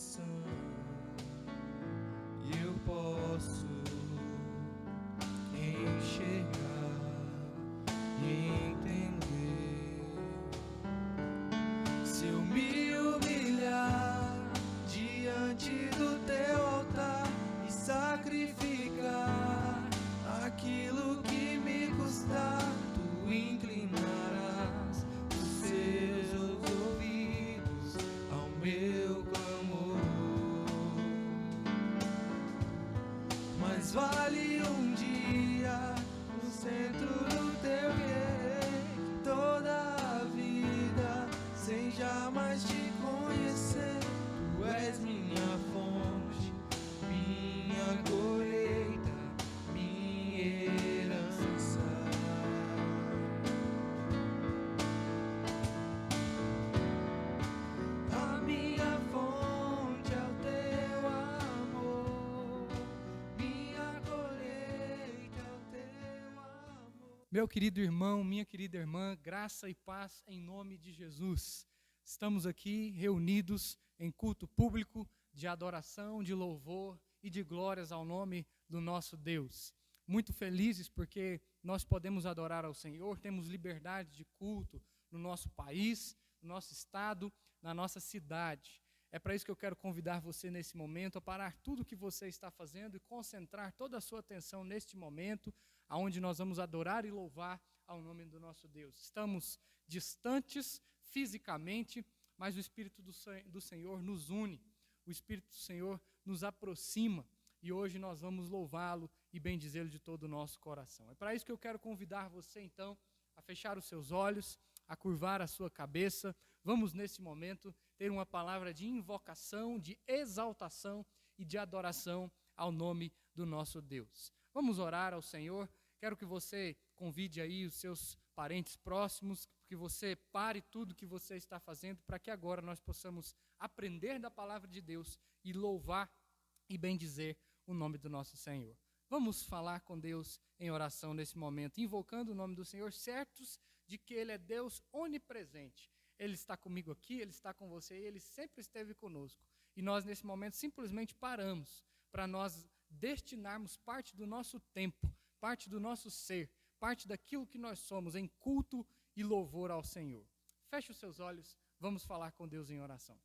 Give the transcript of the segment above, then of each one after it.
coração e eu posso enxergar e entender. Se eu me humilhar diante do teu altar e sacrificar aquilo que me custar, tu inclinarás os teus ouvidos ao meu clamor. Mas vale um dia no centro do teu querer, que toda a vida sem jamais te conhecer. Tu és minha fonte, minha colheita, minha herança. A minha fonte é o teu amor, minha colheita é o teu amor. Meu querido irmão, minha querida irmã, graça e paz em nome de Jesus. Estamos aqui reunidos em culto público de adoração, de louvor e de glórias ao nome do nosso Deus. Muito felizes porque nós podemos adorar ao Senhor, temos liberdade de culto no nosso país, no nosso estado, na nossa cidade. É para isso que eu quero convidar você nesse momento a parar tudo o que você está fazendo e concentrar toda a sua atenção neste momento, onde nós vamos adorar e louvar ao nome do nosso Deus. Estamos distantes fisicamente, mas o Espírito do Senhor nos une, o Espírito do Senhor nos aproxima e hoje nós vamos louvá-lo e bendizê-lo de todo o nosso coração. É para isso que eu quero convidar você então a fechar os seus olhos, a curvar a sua cabeça. Vamos nesse momento ter uma palavra de invocação, de exaltação e de adoração ao nome do nosso Deus. Vamos orar ao Senhor. Quero que você convide aí os seus parentes próximos, que você pare tudo que você está fazendo, para que agora nós possamos aprender da palavra de Deus e louvar e bendizer o nome do nosso Senhor. Vamos falar com Deus em oração nesse momento, invocando o nome do Senhor, certos de que Ele é Deus onipresente. Ele está comigo aqui, Ele está com você, Ele sempre esteve conosco. E nós nesse momento simplesmente paramos para nós destinarmos parte do nosso tempo, parte do nosso ser, parte daquilo que nós somos em culto e louvor ao Senhor. Feche os seus olhos, vamos falar com Deus em oração.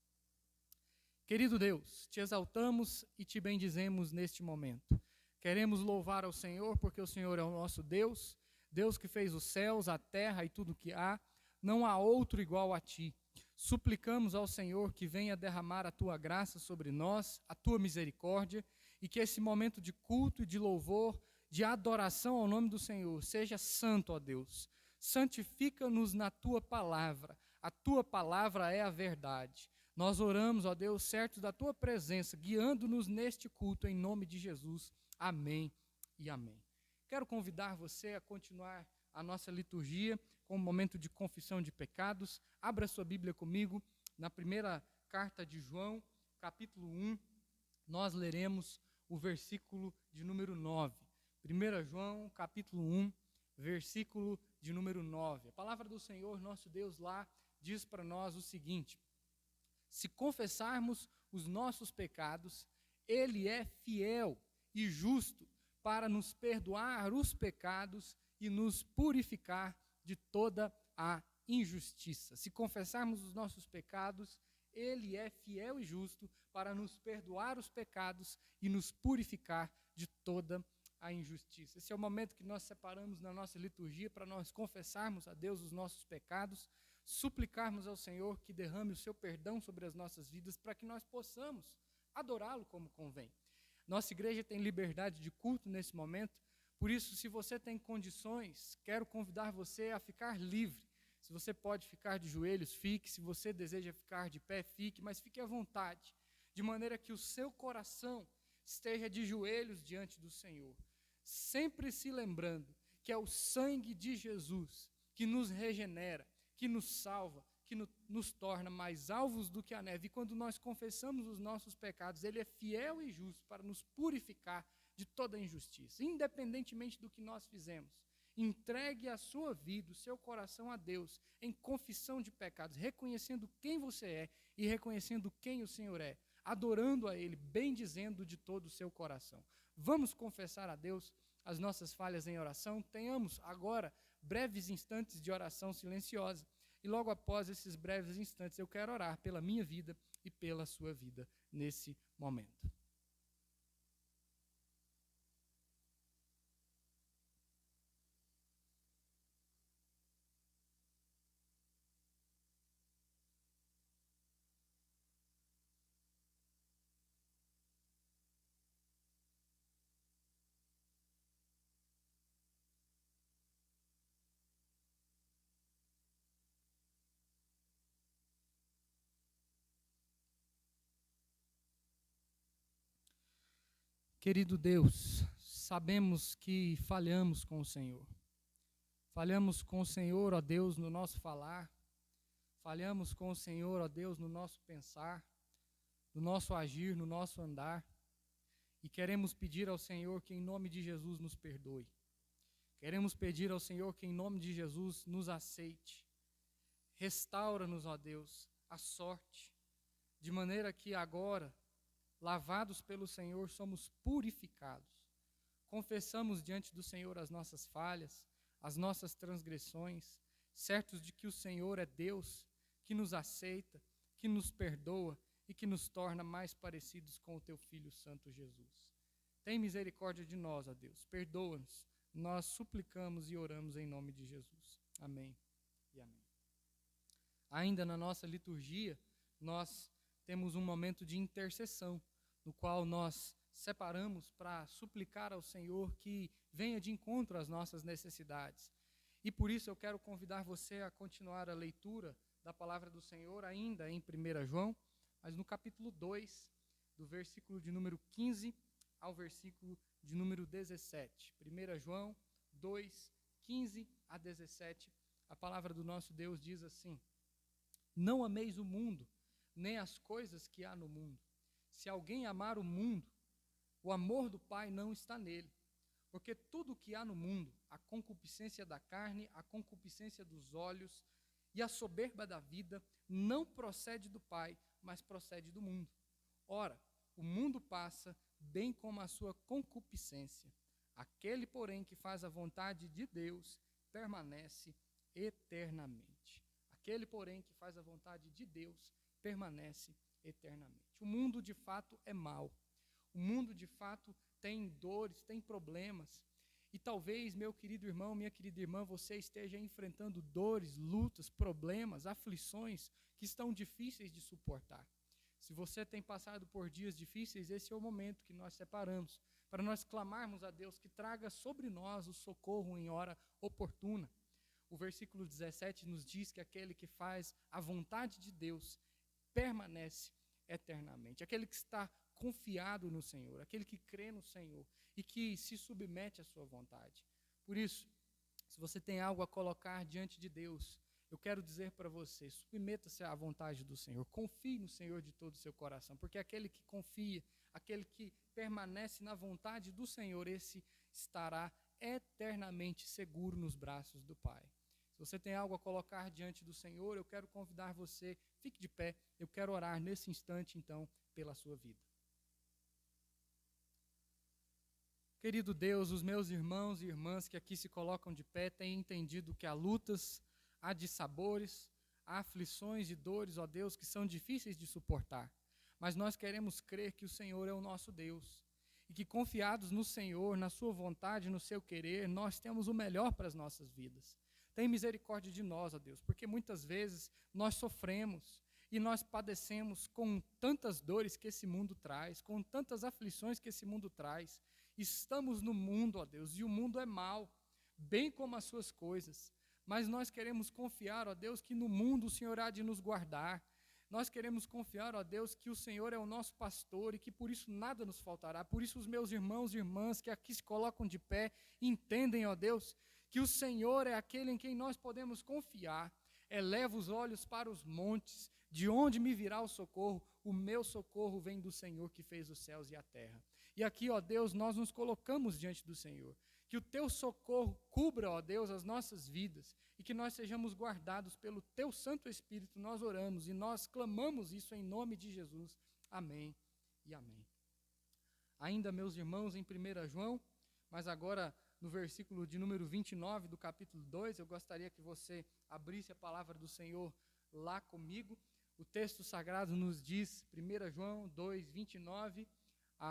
Querido Deus, te exaltamos e te bendizemos neste momento. Queremos louvar ao Senhor porque o Senhor é o nosso Deus, Deus que fez os céus, a terra e tudo que há. Não há outro igual a ti. Suplicamos ao Senhor que venha derramar a tua graça sobre nós, a tua misericórdia, e que esse momento de culto e de louvor, de adoração ao nome do Senhor, seja santo, ó Deus. Santifica-nos na tua palavra. A tua palavra é a verdade. Nós oramos, ó Deus, certos da tua presença, guiando-nos neste culto em nome de Jesus. Amém e amém. Quero convidar você a continuar a nossa liturgia com um momento de confissão de pecados. Abra sua Bíblia comigo na primeira carta de João, capítulo 1. Nós leremos o versículo de número 9. 1 João, capítulo 1, versículo de número 9. A palavra do Senhor, nosso Deus, lá diz para nós o seguinte: se confessarmos os nossos pecados, Ele é fiel e justo para nos perdoar os pecados e nos purificar de toda a injustiça. Se confessarmos os nossos pecados, Ele é fiel e justo para nos perdoar os pecados e nos purificar de toda a injustiça. Esse é o momento que nós separamos na nossa liturgia para nós confessarmos a Deus os nossos pecados, suplicarmos ao Senhor que derrame o seu perdão sobre as nossas vidas para que nós possamos adorá-lo como convém. Nossa igreja tem liberdade de culto nesse momento, por isso, se você tem condições, quero convidar você a ficar livre. Se você pode ficar de joelhos, fique. Se você deseja ficar de pé, fique, mas fique à vontade, de maneira que o seu coração esteja de joelhos diante do Senhor, sempre se lembrando que é o sangue de Jesus que nos regenera, que nos salva, que nos torna mais alvos do que a neve. E quando nós confessamos os nossos pecados, Ele é fiel e justo para nos purificar de toda injustiça, independentemente do que nós fizemos. Entregue a sua vida, o seu coração a Deus, em confissão de pecados, reconhecendo quem você é e reconhecendo quem o Senhor é. adorando a Ele, bendizendo de todo o seu coração. Vamos confessar a Deus as nossas falhas em oração? Tenhamos agora breves instantes de oração silenciosa. E logo após esses breves instantes, eu quero orar pela minha vida e pela sua vida nesse momento. Querido Deus, sabemos que falhamos com o Senhor. Falhamos com o Senhor, ó Deus, no nosso falar. Falhamos com o Senhor, ó Deus, no nosso pensar, no nosso agir, no nosso andar. E queremos pedir ao Senhor que em nome de Jesus nos perdoe. Queremos pedir ao Senhor que em nome de Jesus nos aceite. Restaura-nos, ó Deus, a sorte, de maneira que agora, lavados pelo Senhor, somos purificados. Confessamos diante do Senhor as nossas falhas, as nossas transgressões, certos de que o Senhor é Deus, que nos aceita, que nos perdoa e que nos torna mais parecidos com o Teu Filho Santo Jesus. Tem misericórdia de nós, ó Deus, perdoa-nos. Nós suplicamos e oramos em nome de Jesus. Amém e amém. Ainda na nossa liturgia, nós temos um momento de intercessão, no qual nós separamos para suplicar ao Senhor que venha de encontro às nossas necessidades. E por isso eu quero convidar você a continuar a leitura da palavra do Senhor, ainda em 1 João, mas no capítulo 2, do versículo de número 15 ao versículo de número 17. 1 João 2, 15 a 17, a palavra do nosso Deus diz assim: Não ameis o mundo, nem as coisas que há no mundo. Se alguém amar o mundo, o amor do Pai não está nele. Porque tudo o que há no mundo, a concupiscência da carne, a concupiscência dos olhos e a soberba da vida, não procede do Pai, mas procede do mundo. Ora, o mundo passa, bem como a sua concupiscência. Aquele, porém, que faz a vontade de Deus, permanece eternamente. Aquele, porém, que faz a vontade de Deus, permanece eternamente. O mundo, de fato, é mau. O mundo, de fato, tem dores, tem problemas. E talvez, meu querido irmão, minha querida irmã, você esteja enfrentando dores, lutas, problemas, aflições que estão difíceis de suportar. Se você tem passado por dias difíceis, esse é o momento que nós separamos para nós clamarmos a Deus que traga sobre nós o socorro em hora oportuna. O versículo 17 nos diz que aquele que faz a vontade de Deus permanece eternamente. Aquele que está confiado no Senhor, aquele que crê no Senhor e que se submete à sua vontade. Por isso, se você tem algo a colocar diante de Deus, eu quero dizer para você, submeta-se à vontade do Senhor, confie no Senhor de todo o seu coração, porque aquele que confia, aquele que permanece na vontade do Senhor, esse estará eternamente seguro nos braços do Pai. Se você tem algo a colocar diante do Senhor, eu quero convidar você, fique de pé, eu quero orar nesse instante, então, pela sua vida. Querido Deus, os meus irmãos e irmãs que aqui se colocam de pé têm entendido que há lutas, há dissabores, há aflições e dores, ó Deus, que são difíceis de suportar. Mas nós queremos crer que o Senhor é o nosso Deus e que, confiados no Senhor, na sua vontade, no seu querer, nós temos o melhor para as nossas vidas. Tem misericórdia de nós, ó Deus, porque muitas vezes nós sofremos e nós padecemos com tantas dores que esse mundo traz, com tantas aflições que esse mundo traz. Estamos no mundo, ó Deus, e o mundo é mau, bem como as suas coisas. Mas nós queremos confiar, ó Deus, que no mundo o Senhor há de nos guardar. Nós queremos confiar, ó Deus, que o Senhor é o nosso pastor e que por isso nada nos faltará. Por isso os meus irmãos e irmãs que aqui se colocam de pé entendem, ó Deus, que o Senhor é aquele em quem nós podemos confiar. Eleva os olhos para os montes, de onde me virá o socorro? O meu socorro vem do Senhor que fez os céus e a terra. E aqui, ó Deus, nós nos colocamos diante do Senhor. Que o Teu socorro cubra, ó Deus, as nossas vidas e que nós sejamos guardados pelo Teu Santo Espírito. Nós oramos e nós clamamos isso em nome de Jesus. Amém e amém. Ainda, meus irmãos, em 1 João, mas agora no versículo de número 29 do capítulo 2, eu gostaria que você abrisse a palavra do Senhor lá comigo. O texto sagrado nos diz, 1 João 2, 29,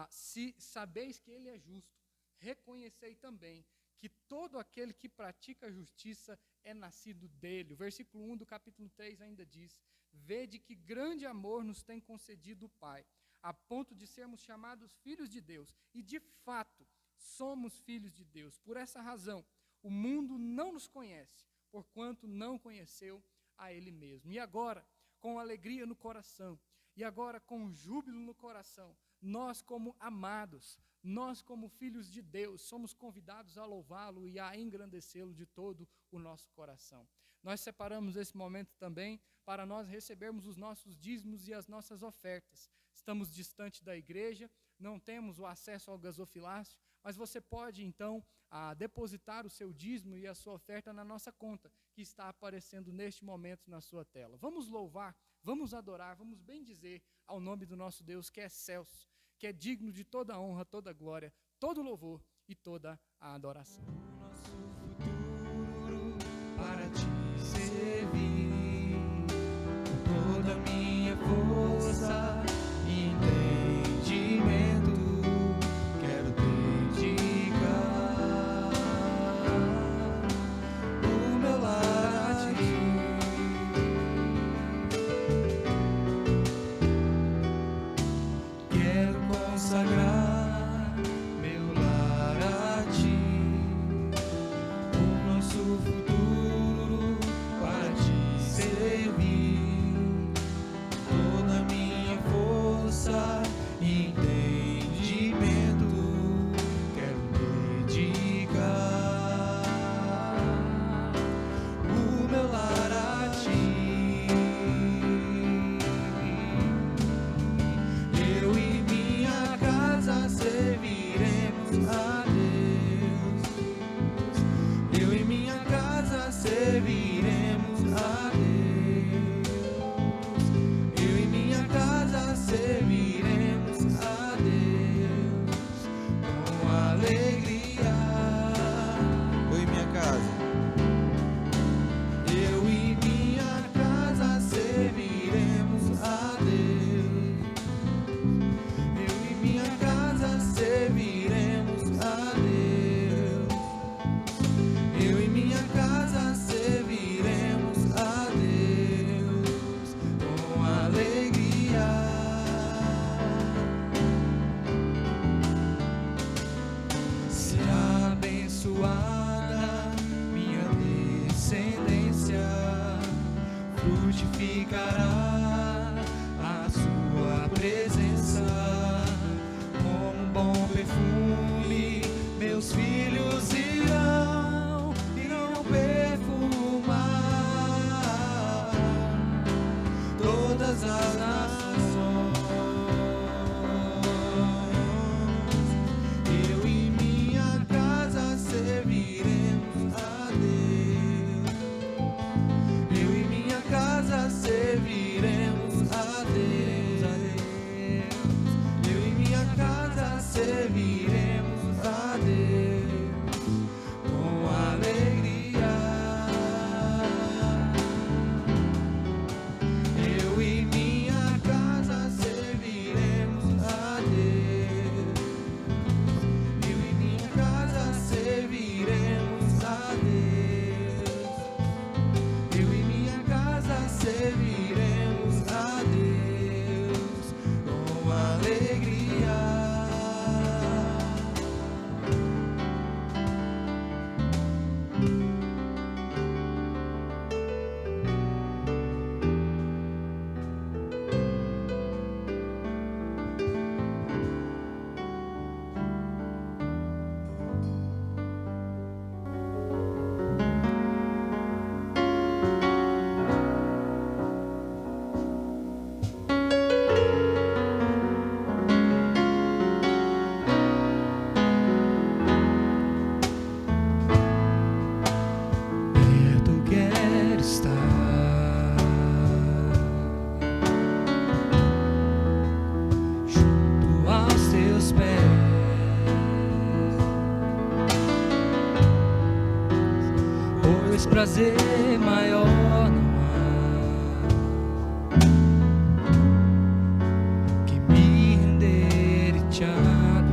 se sabeis que ele é justo, reconhecei também que todo aquele que pratica a justiça é nascido dele. O versículo 1 do capítulo 3 ainda diz, vede que grande amor nos tem concedido o Pai, a ponto de sermos chamados filhos de Deus. E de fato, somos filhos de Deus. Por essa razão, o mundo não nos conhece, porquanto não conheceu a Ele mesmo. E agora, com alegria no coração, e agora com júbilo no coração, nós como amados, nós como filhos de Deus, somos convidados a louvá-lo e a engrandecê-lo de todo o nosso coração. Nós separamos esse momento também para nós recebermos os nossos dízimos e as nossas ofertas. Estamos distante da igreja, não temos o acesso ao gasofilácio, mas você pode então depositar o seu dízimo e a sua oferta na nossa conta, que está aparecendo neste momento na sua tela. Vamos louvar, vamos adorar, vamos bendizer ao nome do nosso Deus, que é excelso, que é digno de toda a honra, toda a glória, todo o louvor e toda a adoração. O nosso futuro para te servir, com toda a minha força e entendimento, quero dedicar o meu lar a ti. Quero consagrar meu lar a ti, o nosso futuro para te servir, toda a minha força e entendimento, quero dedicar o meu lar a ti. Eu e minha casa serviremos a Deus. Eu e minha casa serviremos a Deus. Eu e minha casa serviremos a Deus com alegria. Eu e minha casa. Eu e minha casa serviremos a Deus. Eu e minha casa serviremos a Deus. Eu e minha casa serviremos a Deus com alegria. Será abençoada minha descendência, frutificará a sua presença como um bom perfume. Meus filhos irão perfumar todas as nações. Eu e minha casa serviremos a Deus. Eu e minha casa serviremos a Deus. Eu e minha casa serviremos a Deus com alegria. Eu e minha teus pés. Pois prazer maior não há que me render e te adorar.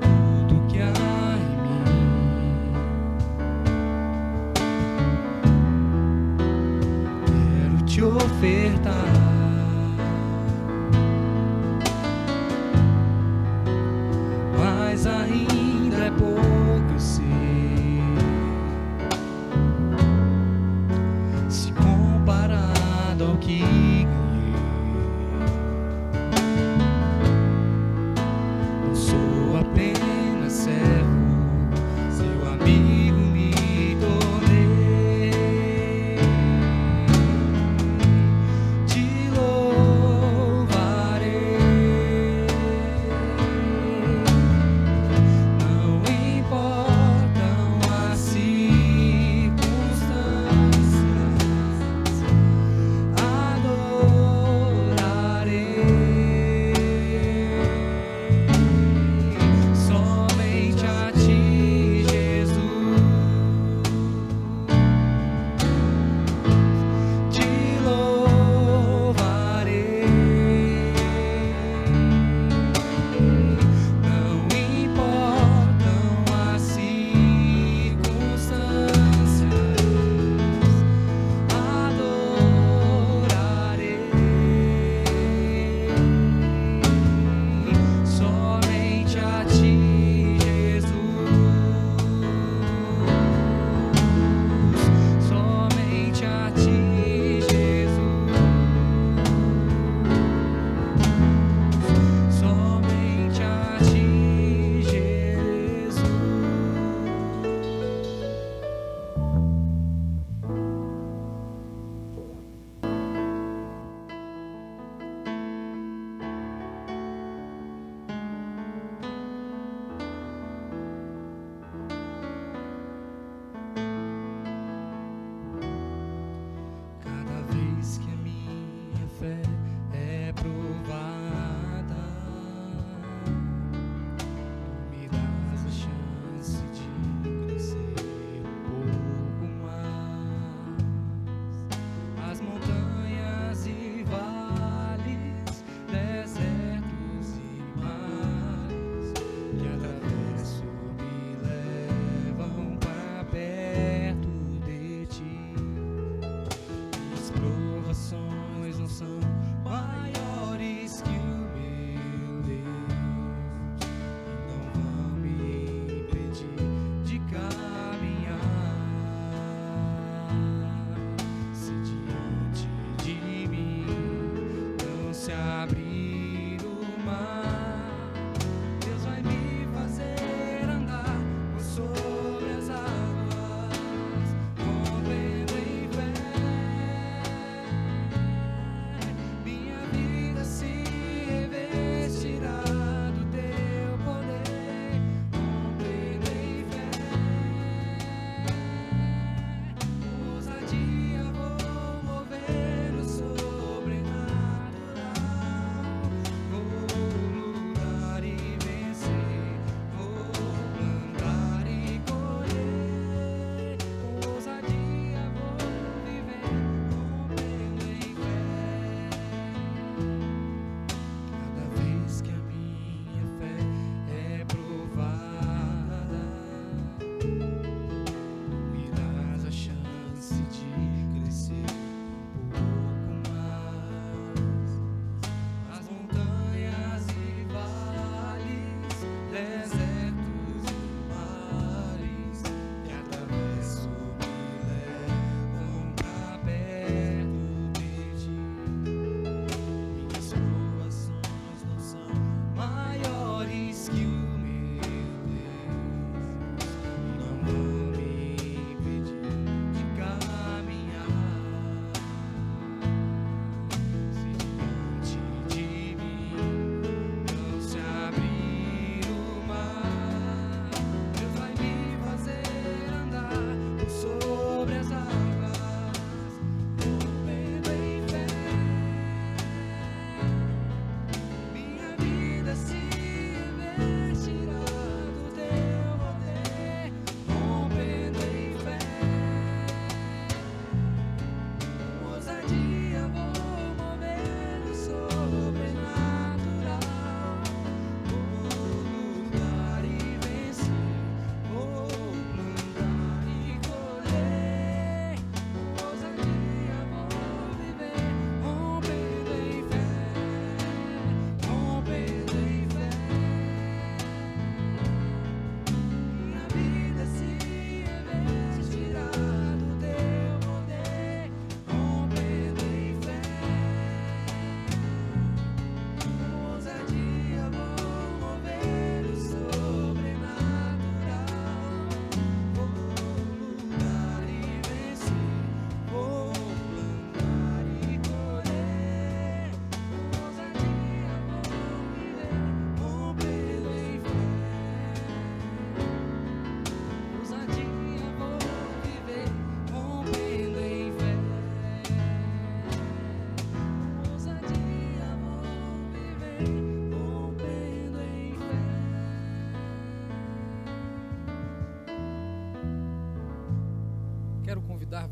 Tudo que há em mim quero te ofertar. Mas ainda é pouco, eu sei, se comparado ao que ganhei. Não sou apenas servo, seu amigo me tornei. Te louvarei. Não importam as circunstâncias, adorarei.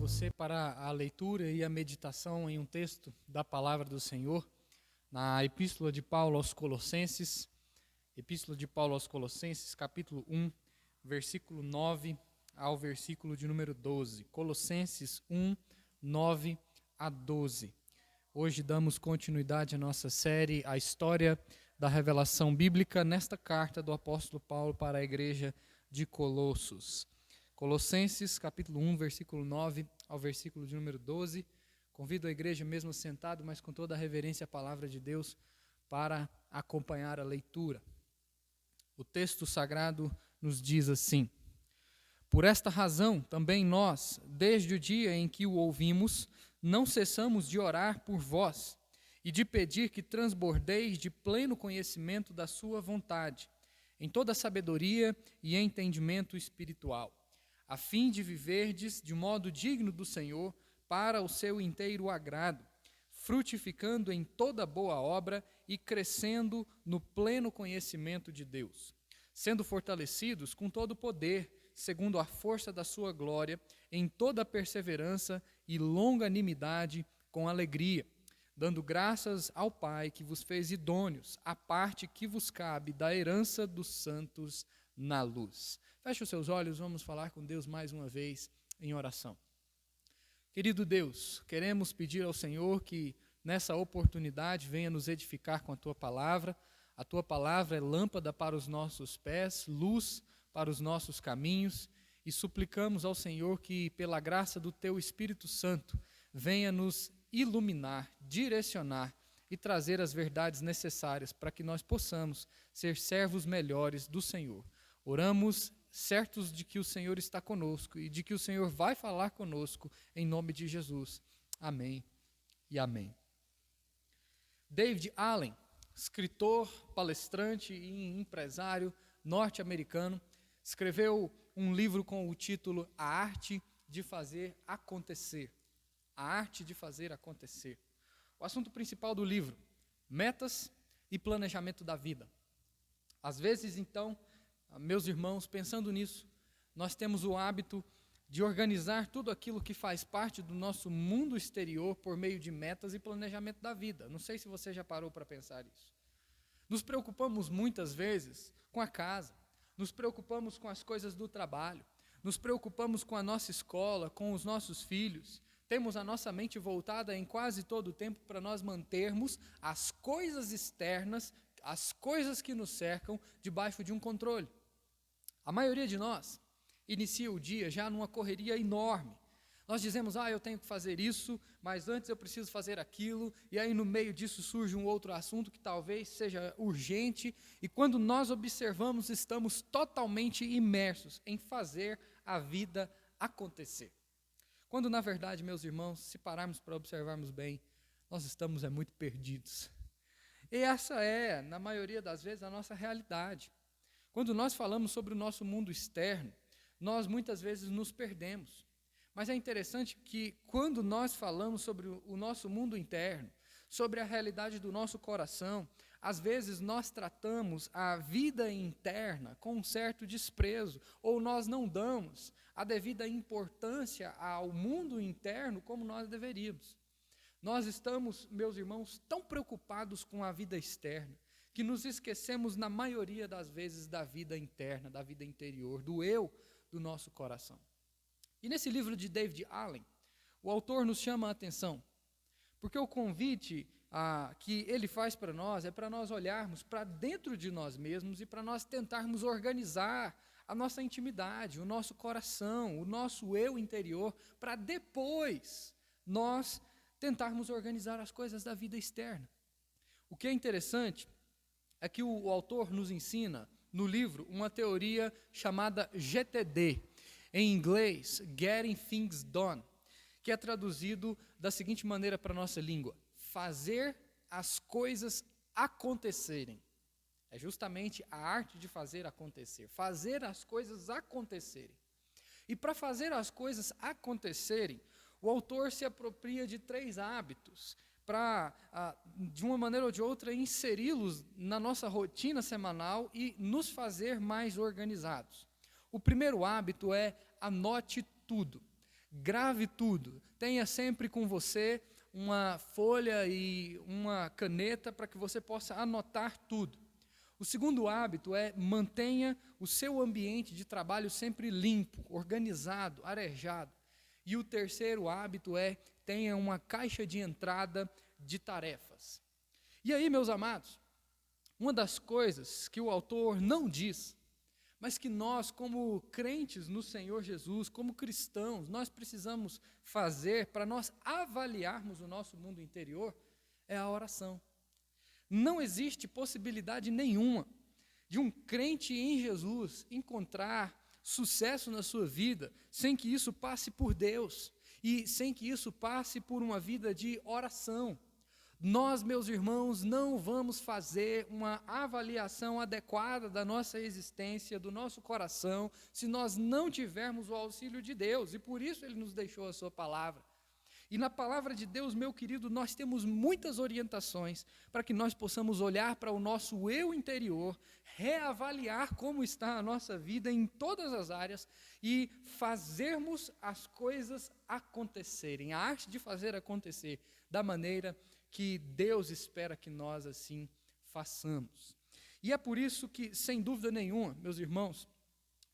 você para a leitura e a meditação em um texto da palavra do Senhor, na Epístola de Paulo aos Colossenses, capítulo 1, versículo 9 ao versículo de número 12. Colossenses 1, 9 a 12. Hoje damos continuidade à nossa série, a história da revelação bíblica, nesta carta do apóstolo Paulo para a igreja de Colossos. Colossenses, capítulo 1, versículo 9 ao versículo de número 12. Convido a igreja, mesmo sentado, mas com toda a reverência à palavra de Deus, para acompanhar a leitura. O texto sagrado nos diz assim: Por esta razão, também nós, desde o dia em que o ouvimos, não cessamos de orar por vós e de pedir que transbordeis de pleno conhecimento da sua vontade, em toda sabedoria e entendimento espiritual, a fim de viverdes de modo digno do Senhor, para o seu inteiro agrado, frutificando em toda boa obra e crescendo no pleno conhecimento de Deus, sendo fortalecidos com todo o poder, segundo a força da sua glória, em toda a perseverança e longanimidade com alegria, dando graças ao Pai que vos fez idôneos, à parte que vos cabe da herança dos santos na luz. Feche os seus olhos, vamos falar com Deus mais uma vez em oração. Querido Deus, queremos pedir ao Senhor que nessa oportunidade venha nos edificar com a Tua palavra. A Tua palavra é lâmpada para os nossos pés, luz para os nossos caminhos, e suplicamos ao Senhor que, pela graça do Teu Espírito Santo, venha nos iluminar, direcionar e trazer as verdades necessárias para que nós possamos ser servos melhores do Senhor. Oramos certos de que o Senhor está conosco e de que o Senhor vai falar conosco em nome de Jesus. Amém e amém. David Allen, escritor, palestrante e empresário norte-americano, escreveu um livro com o título A Arte de Fazer Acontecer. A Arte de Fazer Acontecer. O assunto principal do livro: metas e planejamento da vida. Às vezes, então, meus irmãos, pensando nisso, nós temos o hábito de organizar tudo aquilo que faz parte do nosso mundo exterior por meio de metas e planejamento da vida. Não sei se você já parou para pensar isso. Nos preocupamos muitas vezes com a casa, nos preocupamos com as coisas do trabalho, nos preocupamos com a nossa escola, com os nossos filhos. Temos a nossa mente voltada em quase todo o tempo para nós mantermos as coisas externas, as coisas que nos cercam, debaixo de um controle. A maioria de nós inicia o dia já numa correria enorme. Nós dizemos, eu tenho que fazer isso, mas antes eu preciso fazer aquilo, e aí no meio disso surge um outro assunto que talvez seja urgente, e quando nós observamos, estamos totalmente imersos em fazer a vida acontecer. Quando, na verdade, meus irmãos, se pararmos para observarmos bem, nós estamos muito perdidos. E essa é, na maioria das vezes, a nossa realidade. Quando nós falamos sobre o nosso mundo externo, nós muitas vezes nos perdemos. Mas é interessante que quando nós falamos sobre o nosso mundo interno, sobre a realidade do nosso coração, às vezes nós tratamos a vida interna com um certo desprezo, ou nós não damos a devida importância ao mundo interno como nós deveríamos. Nós estamos, meus irmãos, tão preocupados com a vida externa, que nos esquecemos, na maioria das vezes, da vida interna, da vida interior, do eu do nosso coração. E nesse livro de David Allen, o autor nos chama a atenção, porque o convite que ele faz para nós é para nós olharmos para dentro de nós mesmos e para nós tentarmos organizar a nossa intimidade, o nosso coração, o nosso eu interior, para depois nós tentarmos organizar as coisas da vida externa. O que é interessante é que o autor nos ensina, no livro, uma teoria chamada GTD, em inglês, Getting Things Done, que é traduzido da seguinte maneira para a nossa língua: fazer as coisas acontecerem. É justamente a arte de fazer acontecer, fazer as coisas acontecerem. E para fazer as coisas acontecerem, o autor se apropria de 3 hábitos, para, de uma maneira ou de outra, inseri-los na nossa rotina semanal e nos fazer mais organizados. O primeiro hábito é anote tudo. Grave tudo. Tenha sempre com você uma folha e uma caneta para que você possa anotar tudo. O segundo hábito é mantenha o seu ambiente de trabalho sempre limpo, organizado, arejado. E o terceiro hábito é tenha uma caixa de entrada de tarefas. E aí, meus amados, uma das coisas que o autor não diz, mas que nós, como crentes no Senhor Jesus, como cristãos, nós precisamos fazer para nós avaliarmos o nosso mundo interior, é a oração. Não existe possibilidade nenhuma de um crente em Jesus encontrar sucesso na sua vida sem que isso passe por Deus e sem que isso passe por uma vida de oração. Nós, meus irmãos, não vamos fazer uma avaliação adequada da nossa existência, do nosso coração, se nós não tivermos o auxílio de Deus, e por isso Ele nos deixou a sua palavra. E na palavra de Deus, meu querido, nós temos muitas orientações para que nós possamos olhar para o nosso eu interior, reavaliar como está a nossa vida em todas as áreas e fazermos as coisas acontecerem, a arte de fazer acontecer da maneira que Deus espera que nós assim façamos. E é por isso que, sem dúvida nenhuma, meus irmãos,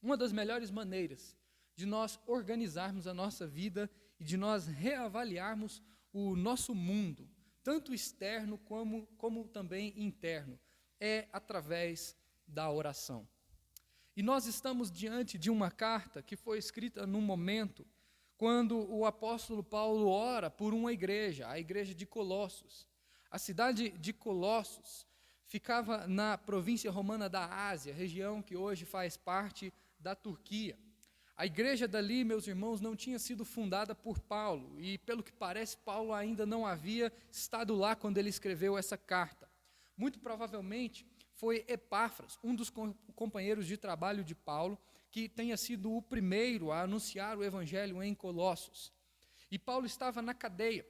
uma das melhores maneiras de nós organizarmos a nossa vida e de nós reavaliarmos o nosso mundo, tanto externo como também interno, é através da oração. E nós estamos diante de uma carta que foi escrita num momento quando o apóstolo Paulo ora por uma igreja, a igreja de Colossos. A cidade de Colossos ficava na província romana da Ásia, região que hoje faz parte da Turquia. A igreja dali, meus irmãos, não tinha sido fundada por Paulo, e pelo que parece, Paulo ainda não havia estado lá quando ele escreveu essa carta. Muito provavelmente foi Epáfras, um dos companheiros de trabalho de Paulo, que tenha sido o primeiro a anunciar o evangelho em Colossos. E Paulo estava na cadeia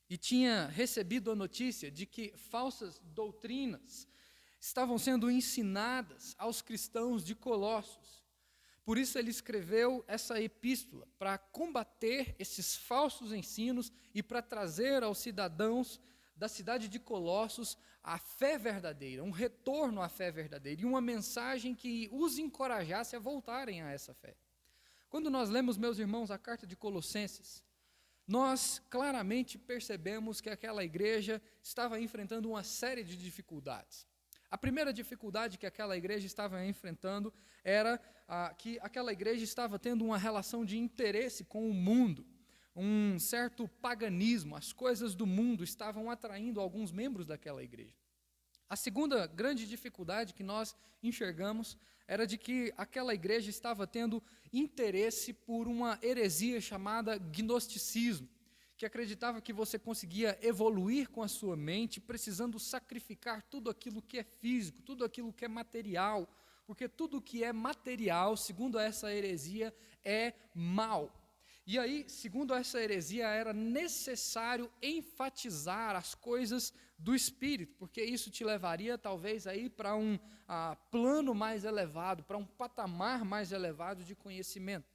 e tinha recebido a notícia de que falsas doutrinas estavam sendo ensinadas aos cristãos de Colossos. Por isso ele escreveu essa epístola, para combater esses falsos ensinos e para trazer aos cidadãos da cidade de Colossos a fé verdadeira, um retorno à fé verdadeira e uma mensagem que os encorajasse a voltarem a essa fé. Quando nós lemos, meus irmãos, a carta de Colossenses, nós claramente percebemos que aquela igreja estava enfrentando uma série de dificuldades. A primeira dificuldade que aquela igreja estava enfrentando era que aquela igreja estava tendo uma relação de interesse com o mundo, um certo paganismo, as coisas do mundo estavam atraindo alguns membros daquela igreja. A segunda grande dificuldade que nós enxergamos era de que aquela igreja estava tendo interesse por uma heresia chamada gnosticismo, que acreditava que você conseguia evoluir com a sua mente, precisando sacrificar tudo aquilo que é físico, tudo aquilo que é material, porque tudo que é material, segundo essa heresia, é mal. E aí, segundo essa heresia, era necessário enfatizar as coisas do Espírito, porque isso te levaria talvez aí para um plano mais elevado, para um patamar mais elevado de conhecimento.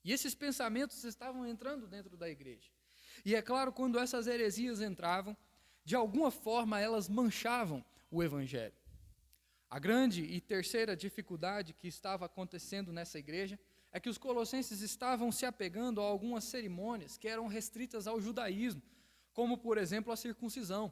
E esses pensamentos estavam entrando dentro da igreja. E é claro, quando essas heresias entravam, de alguma forma elas manchavam o Evangelho. A grande e terceira dificuldade que estava acontecendo nessa igreja é que os colossenses estavam se apegando a algumas cerimônias que eram restritas ao judaísmo, como, por exemplo, a circuncisão.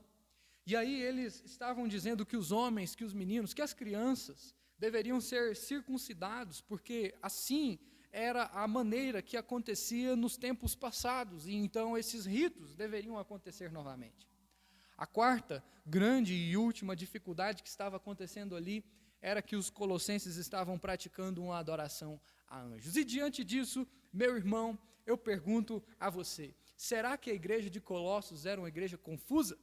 E aí eles estavam dizendo que os homens, que os meninos, que as crianças deveriam ser circuncidados, porque assim era a maneira que acontecia nos tempos passados, e então esses ritos deveriam acontecer novamente. A quarta grande e última dificuldade que estava acontecendo ali era que os colossenses estavam praticando uma adoração a anjos. E diante disso, meu irmão, eu pergunto a você, será que a igreja de Colossos era uma igreja confusa?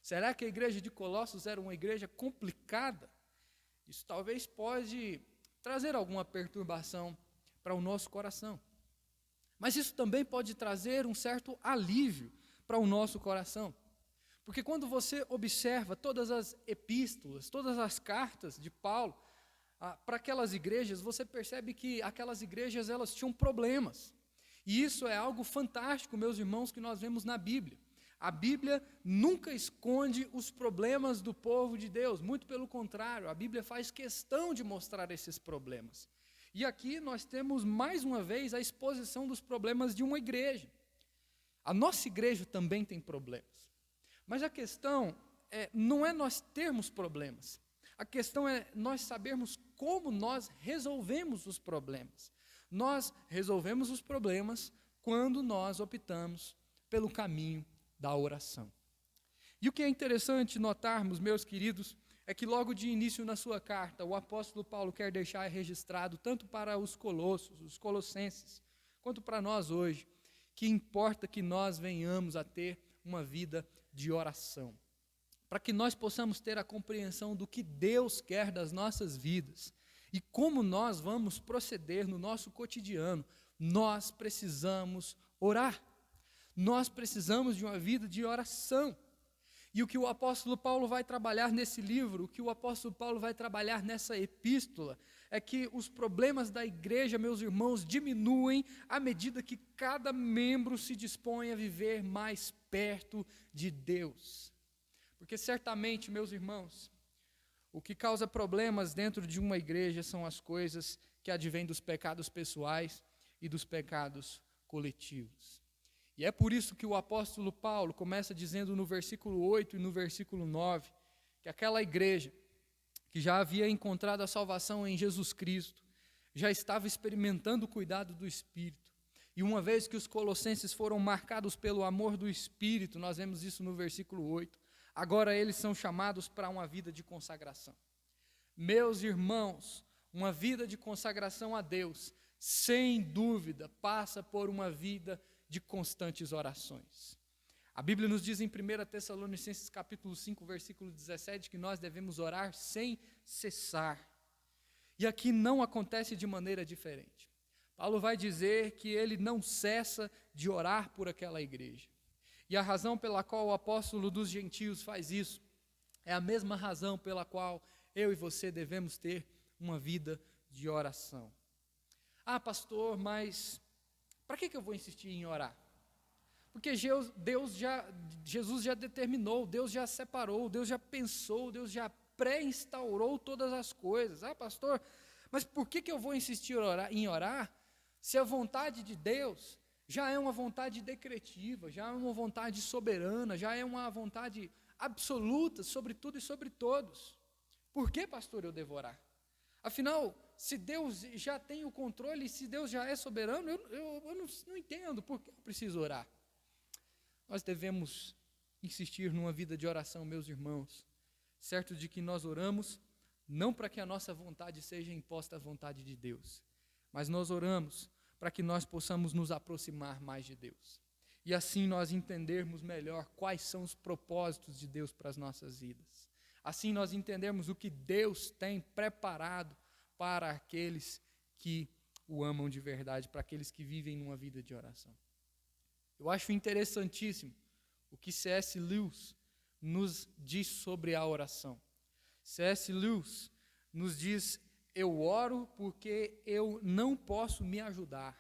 Será que a igreja de Colossos era uma igreja complicada? Isso talvez pode trazer alguma perturbação para o nosso coração. Mas isso também pode trazer um certo alívio para o nosso coração. Porque quando você observa todas as epístolas, todas as cartas de Paulo para aquelas igrejas, você percebe que aquelas igrejas elas tinham problemas. E isso é algo fantástico, meus irmãos, que nós vemos na Bíblia. A Bíblia nunca esconde os problemas do povo de Deus, muito pelo contrário, a Bíblia faz questão de mostrar esses problemas. E aqui nós temos mais uma vez a exposição dos problemas de uma igreja. A nossa igreja também tem problemas. Mas a questão não é nós termos problemas. A questão é nós sabermos como nós resolvemos os problemas. Nós resolvemos os problemas quando nós optamos pelo caminho da oração. E o que é interessante notarmos, meus queridos, é que logo de início na sua carta, o apóstolo Paulo quer deixar registrado, tanto para os colossos, os colossenses, quanto para nós hoje, que importa que nós venhamos a ter uma vida de oração. Para que nós possamos ter a compreensão do que Deus quer das nossas vidas e como nós vamos proceder no nosso cotidiano, nós precisamos orar. Nós precisamos de uma vida de oração. E o que o apóstolo Paulo vai trabalhar nesse livro, o que o apóstolo Paulo vai trabalhar nessa epístola, é que os problemas da igreja, meus irmãos, diminuem à medida que cada membro se dispõe a viver mais perto de Deus. Porque certamente, meus irmãos, o que causa problemas dentro de uma igreja são as coisas que advêm dos pecados pessoais e dos pecados coletivos. E é por isso que o apóstolo Paulo começa dizendo no versículo 8 e no versículo 9, que aquela igreja que já havia encontrado a salvação em Jesus Cristo, já estava experimentando o cuidado do Espírito. E uma vez que os colossenses foram marcados pelo amor do Espírito, nós vemos isso no versículo 8, agora eles são chamados para uma vida de consagração. Meus irmãos, uma vida de consagração a Deus, sem dúvida, passa por uma vida de constantes orações. A Bíblia nos diz em 1 Tessalonicenses capítulo 5, versículo 17, que nós devemos orar sem cessar. E aqui não acontece de maneira diferente. Paulo vai dizer que ele não cessa de orar por aquela igreja. E a razão pela qual o apóstolo dos gentios faz isso é a mesma razão pela qual eu e você devemos ter uma vida de oração. Ah, pastor, mas para que eu vou insistir em orar? Porque Jesus já determinou, Deus já separou, Deus já pensou, Deus já pré-instaurou todas as coisas. Ah, pastor, mas por que eu vou insistir em orar se a vontade de Deus já é uma vontade decretiva, já é uma vontade soberana, já é uma vontade absoluta sobre tudo e sobre todos? Por que, pastor, eu devo orar? Afinal, se Deus já tem o controle, se Deus já é soberano, eu não entendo por que eu preciso orar. Nós devemos insistir numa vida de oração, meus irmãos, certo de que nós oramos não para que a nossa vontade seja imposta à vontade de Deus, mas nós oramos para que nós possamos nos aproximar mais de Deus. E assim nós entendermos melhor quais são os propósitos de Deus para as nossas vidas. Assim nós entendemos o que Deus tem preparado para aqueles que o amam de verdade, para aqueles que vivem numa vida de oração. Eu acho interessantíssimo o que C.S. Lewis nos diz sobre a oração. C.S. Lewis nos diz: eu oro porque eu não posso me ajudar.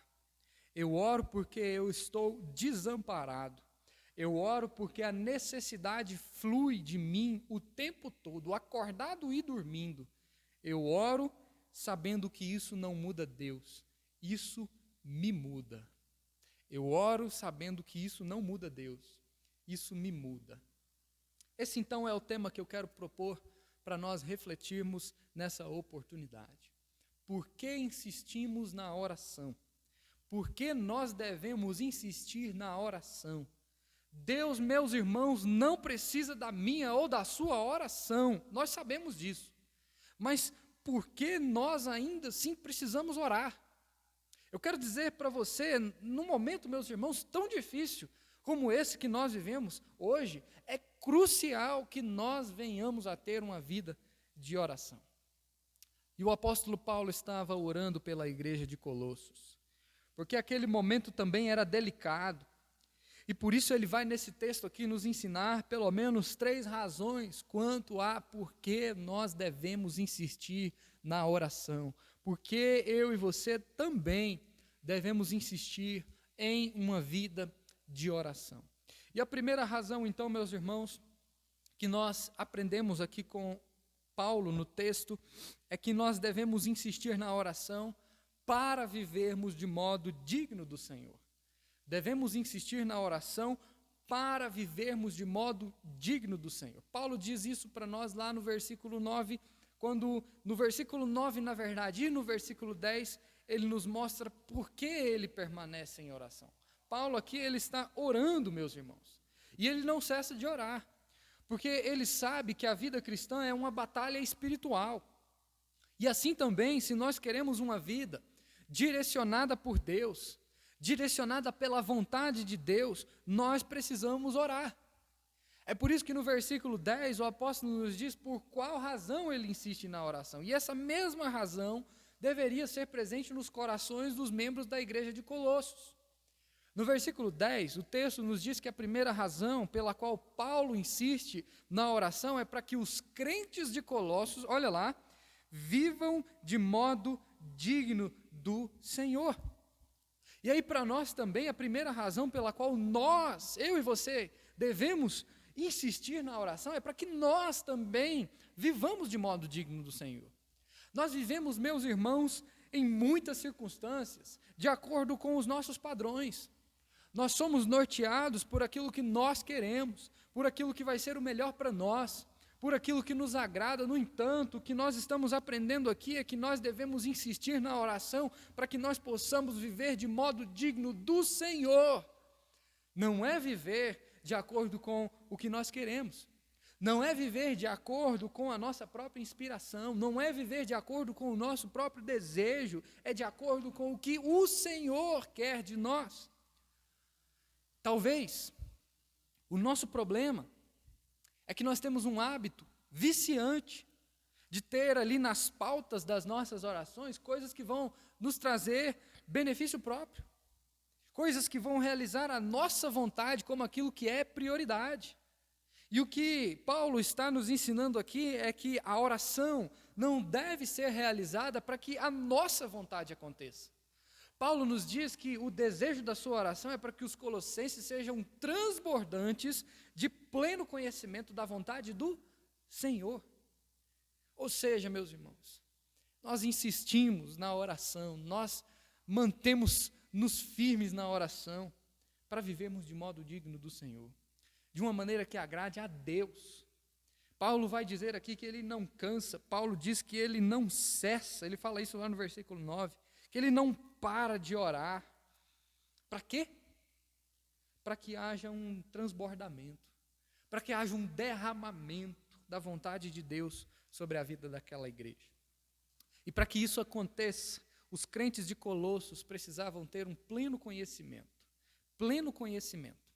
Eu oro porque eu estou desamparado. Eu oro porque a necessidade flui de mim o tempo todo, acordado e dormindo. Eu oro sabendo que isso não muda Deus, isso me muda. Eu oro sabendo que isso não muda Deus, isso me muda. Esse então é o tema que eu quero propor para nós refletirmos nessa oportunidade. Por que insistimos na oração? Por que nós devemos insistir na oração? Deus, meus irmãos, não precisa da minha ou da sua oração, nós sabemos disso. Mas por que nós ainda assim precisamos orar? Eu quero dizer para você, num momento, meus irmãos, tão difícil como esse que nós vivemos hoje, é crucial que nós venhamos a ter uma vida de oração. E o apóstolo Paulo estava orando pela igreja de Colossos, porque aquele momento também era delicado. E por isso ele vai nesse texto aqui nos ensinar pelo menos 3 razões quanto a por que nós devemos insistir na oração. Porque eu e você também devemos insistir em uma vida de oração. E a primeira razão, então, meus irmãos, que nós aprendemos aqui com Paulo no texto, é que nós devemos insistir na oração para vivermos de modo digno do Senhor. Devemos insistir na oração para vivermos de modo digno do Senhor. Paulo diz isso para nós lá no versículo 9, quando no versículo 9, na verdade, e no versículo 10, ele nos mostra por que ele permanece em oração. Paulo aqui, ele está orando, meus irmãos, e ele não cessa de orar, porque ele sabe que a vida cristã é uma batalha espiritual. E assim também, se nós queremos uma vida direcionada por Deus, direcionada pela vontade de Deus, nós precisamos orar. É por isso que no versículo 10 o apóstolo nos diz por qual razão ele insiste na oração. E essa mesma razão deveria ser presente nos corações dos membros da igreja de Colossos. No versículo 10, o texto nos diz que a primeira razão pela qual Paulo insiste na oração é para que os crentes de Colossos, olha lá, vivam de modo digno do Senhor. E aí para nós também, a primeira razão pela qual nós, eu e você, devemos insistir na oração é para que nós também vivamos de modo digno do Senhor. Nós vivemos, meus irmãos, em muitas circunstâncias, de acordo com os nossos padrões. Nós somos norteados por aquilo que nós queremos, por aquilo que vai ser o melhor para nós, por aquilo que nos agrada. No entanto, o que nós estamos aprendendo aqui é que nós devemos insistir na oração para que nós possamos viver de modo digno do Senhor. Não é viver de acordo com o que nós queremos, não é viver de acordo com a nossa própria inspiração, não é viver de acordo com o nosso próprio desejo, é de acordo com o que o Senhor quer de nós. Talvez o nosso problema é que nós temos um hábito viciante de ter ali nas pautas das nossas orações coisas que vão nos trazer benefício próprio, coisas que vão realizar a nossa vontade como aquilo que é prioridade. E o que Paulo está nos ensinando aqui é que a oração não deve ser realizada para que a nossa vontade aconteça. Paulo nos diz que o desejo da sua oração é para que os colossenses sejam transbordantes de pleno conhecimento da vontade do Senhor. Ou seja, meus irmãos, nós insistimos na oração, nós mantemos-nos firmes na oração para vivermos de modo digno do Senhor, de uma maneira que agrade a Deus. Paulo vai dizer aqui que ele não cansa, Paulo diz que ele não cessa, ele fala isso lá no versículo 9, que ele não para de orar. Para quê? Para que haja um transbordamento, para que haja um derramamento da vontade de Deus sobre a vida daquela igreja. E para que isso aconteça, os crentes de Colossos precisavam ter um pleno conhecimento. Pleno conhecimento.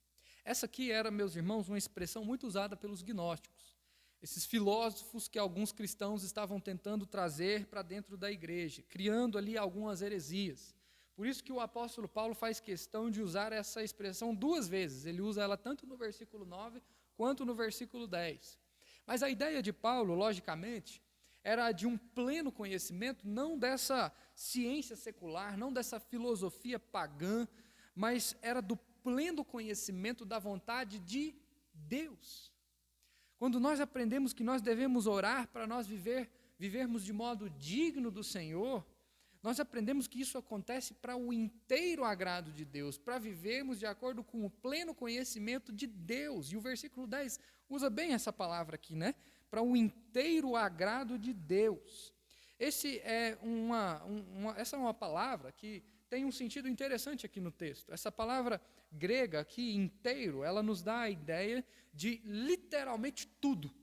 Essa aqui era, meus irmãos, uma expressão muito usada pelos gnósticos, esses filósofos que alguns cristãos estavam tentando trazer para dentro da igreja, criando ali algumas heresias. Por isso que o apóstolo Paulo faz questão de usar essa expressão duas vezes. Ele usa ela tanto no versículo 9 quanto no versículo 10. Mas a ideia de Paulo, logicamente, era de um pleno conhecimento, não dessa ciência secular, não dessa filosofia pagã, mas era do pleno conhecimento da vontade de Deus. Quando nós aprendemos que nós devemos orar para nós vivermos de modo digno do Senhor, nós aprendemos que isso acontece para o inteiro agrado de Deus, para vivermos de acordo com o pleno conhecimento de Deus. E o versículo 10 usa bem essa palavra aqui, né? Para o inteiro agrado de Deus. Essa é uma palavra que tem um sentido interessante aqui no texto. Essa palavra grega aqui, inteiro, ela nos dá a ideia de literalmente tudo.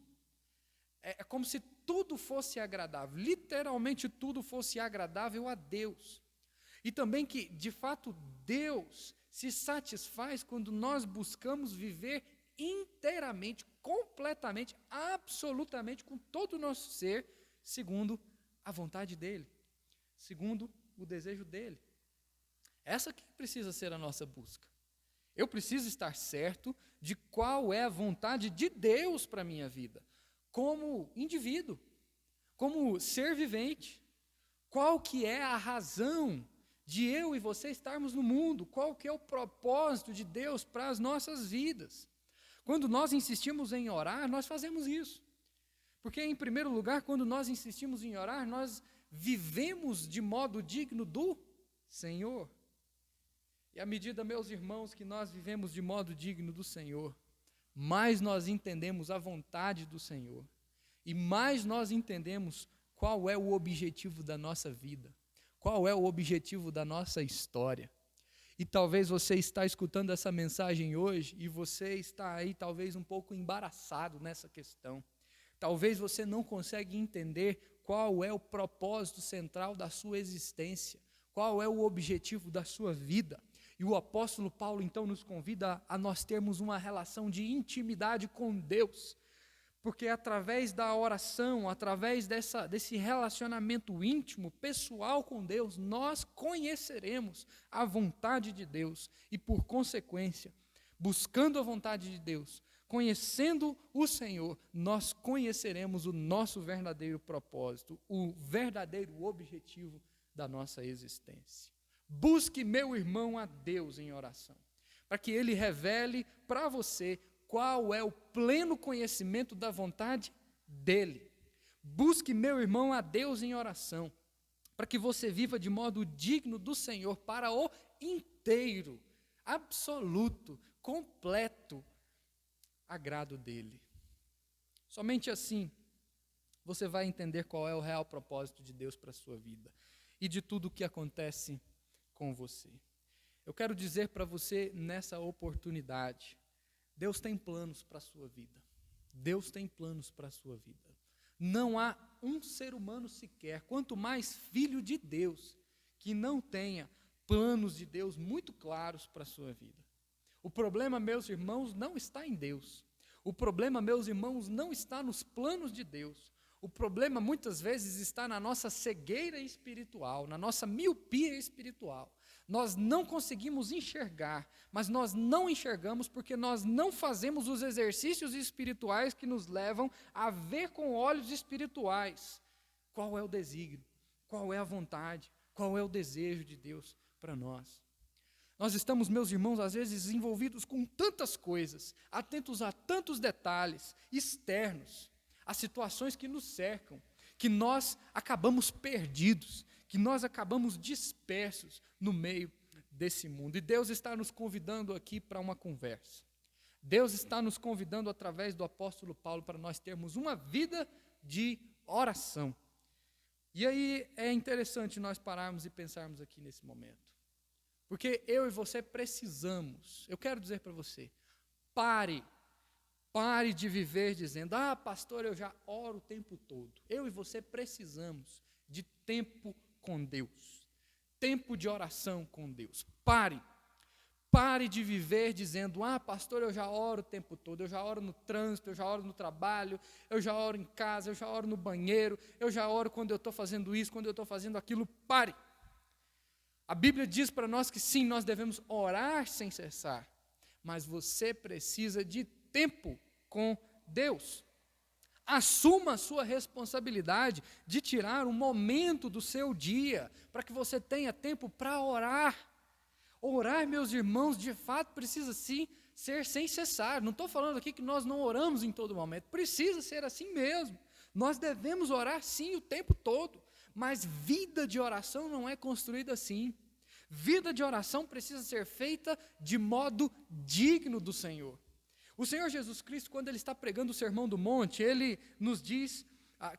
É como se tudo fosse agradável, literalmente tudo fosse agradável a Deus. E também que, de fato, Deus se satisfaz quando nós buscamos viver inteiramente, completamente, absolutamente, com todo o nosso ser, segundo a vontade dEle, segundo o desejo dEle. Essa que precisa ser a nossa busca. Eu preciso estar certo de qual é a vontade de Deus para a minha vida, como indivíduo, como ser vivente. Qual que é a razão de eu e você estarmos no mundo, qual que é o propósito de Deus para as nossas vidas. Quando nós insistimos em orar, nós fazemos isso. Porque, em primeiro lugar, quando nós insistimos em orar, nós vivemos de modo digno do Senhor. E à medida, meus irmãos, que nós vivemos de modo digno do Senhor, mais nós entendemos a vontade do Senhor. E mais nós entendemos qual é o objetivo da nossa vida, qual é o objetivo da nossa história. E talvez você está escutando essa mensagem hoje e você está aí talvez um pouco embaraçado nessa questão. Talvez você não consegue entender qual é o propósito central da sua existência, qual é o objetivo da sua vida. E o apóstolo Paulo então nos convida a nós termos uma relação de intimidade com Deus, porque através da oração, através desse relacionamento íntimo, pessoal com Deus, nós conheceremos a vontade de Deus e, por consequência, buscando a vontade de Deus, conhecendo o Senhor, nós conheceremos o nosso verdadeiro propósito, o verdadeiro objetivo da nossa existência. Busque, meu irmão, a Deus em oração, para que Ele revele para você qual é o pleno conhecimento da vontade dEle. Busque, meu irmão, a Deus em oração, para que você viva de modo digno do Senhor, para o inteiro, absoluto, completo agrado dEle. Somente assim você vai entender qual é o real propósito de Deus para a sua vida e de tudo o que acontece com você. Eu quero dizer para você nessa oportunidade, Deus tem planos para a sua vida. Deus tem planos para a sua vida. Não há um ser humano sequer, quanto mais filho de Deus, que não tenha planos de Deus muito claros para a sua vida. O problema, meus irmãos, não está em Deus. O problema, meus irmãos, não está nos planos de Deus. O problema, muitas vezes, está na nossa cegueira espiritual, na nossa miopia espiritual. Nós não conseguimos enxergar, mas nós não enxergamos porque nós não fazemos os exercícios espirituais que nos levam a ver com olhos espirituais qual é o desígnio, qual é a vontade, qual é o desejo de Deus para nós. Nós estamos, meus irmãos, às vezes envolvidos com tantas coisas, atentos a tantos detalhes externos, a situações que nos cercam, que nós acabamos perdidos, que nós acabamos dispersos no meio desse mundo. E Deus está nos convidando aqui para uma conversa. Deus está nos convidando através do apóstolo Paulo para nós termos uma vida de oração. E aí é interessante nós pararmos e pensarmos aqui nesse momento. Porque eu e você precisamos, eu quero dizer para você, pare de viver dizendo, pastor, eu já oro o tempo todo. Eu e você precisamos de tempo com Deus, tempo de oração com Deus. Pare de viver dizendo, pastor, eu já oro o tempo todo, eu já oro no trânsito, eu já oro no trabalho, eu já oro em casa, eu já oro no banheiro, eu já oro quando eu estou fazendo isso, quando eu estou fazendo aquilo. Pare. A Bíblia diz para nós que sim, nós devemos orar sem cessar, mas você precisa de tempo com Deus. Assuma a sua responsabilidade de tirar um momento do seu dia para que você tenha tempo para orar. Orar, meus irmãos, de fato precisa sim ser sem cessar. Não estou falando aqui que nós não oramos em todo momento. Precisa ser assim mesmo. Nós devemos orar sim o tempo todo. Mas vida de oração não é construída assim. Vida de oração precisa ser feita de modo digno do Senhor. O Senhor Jesus Cristo, quando Ele está pregando o Sermão do Monte, Ele nos diz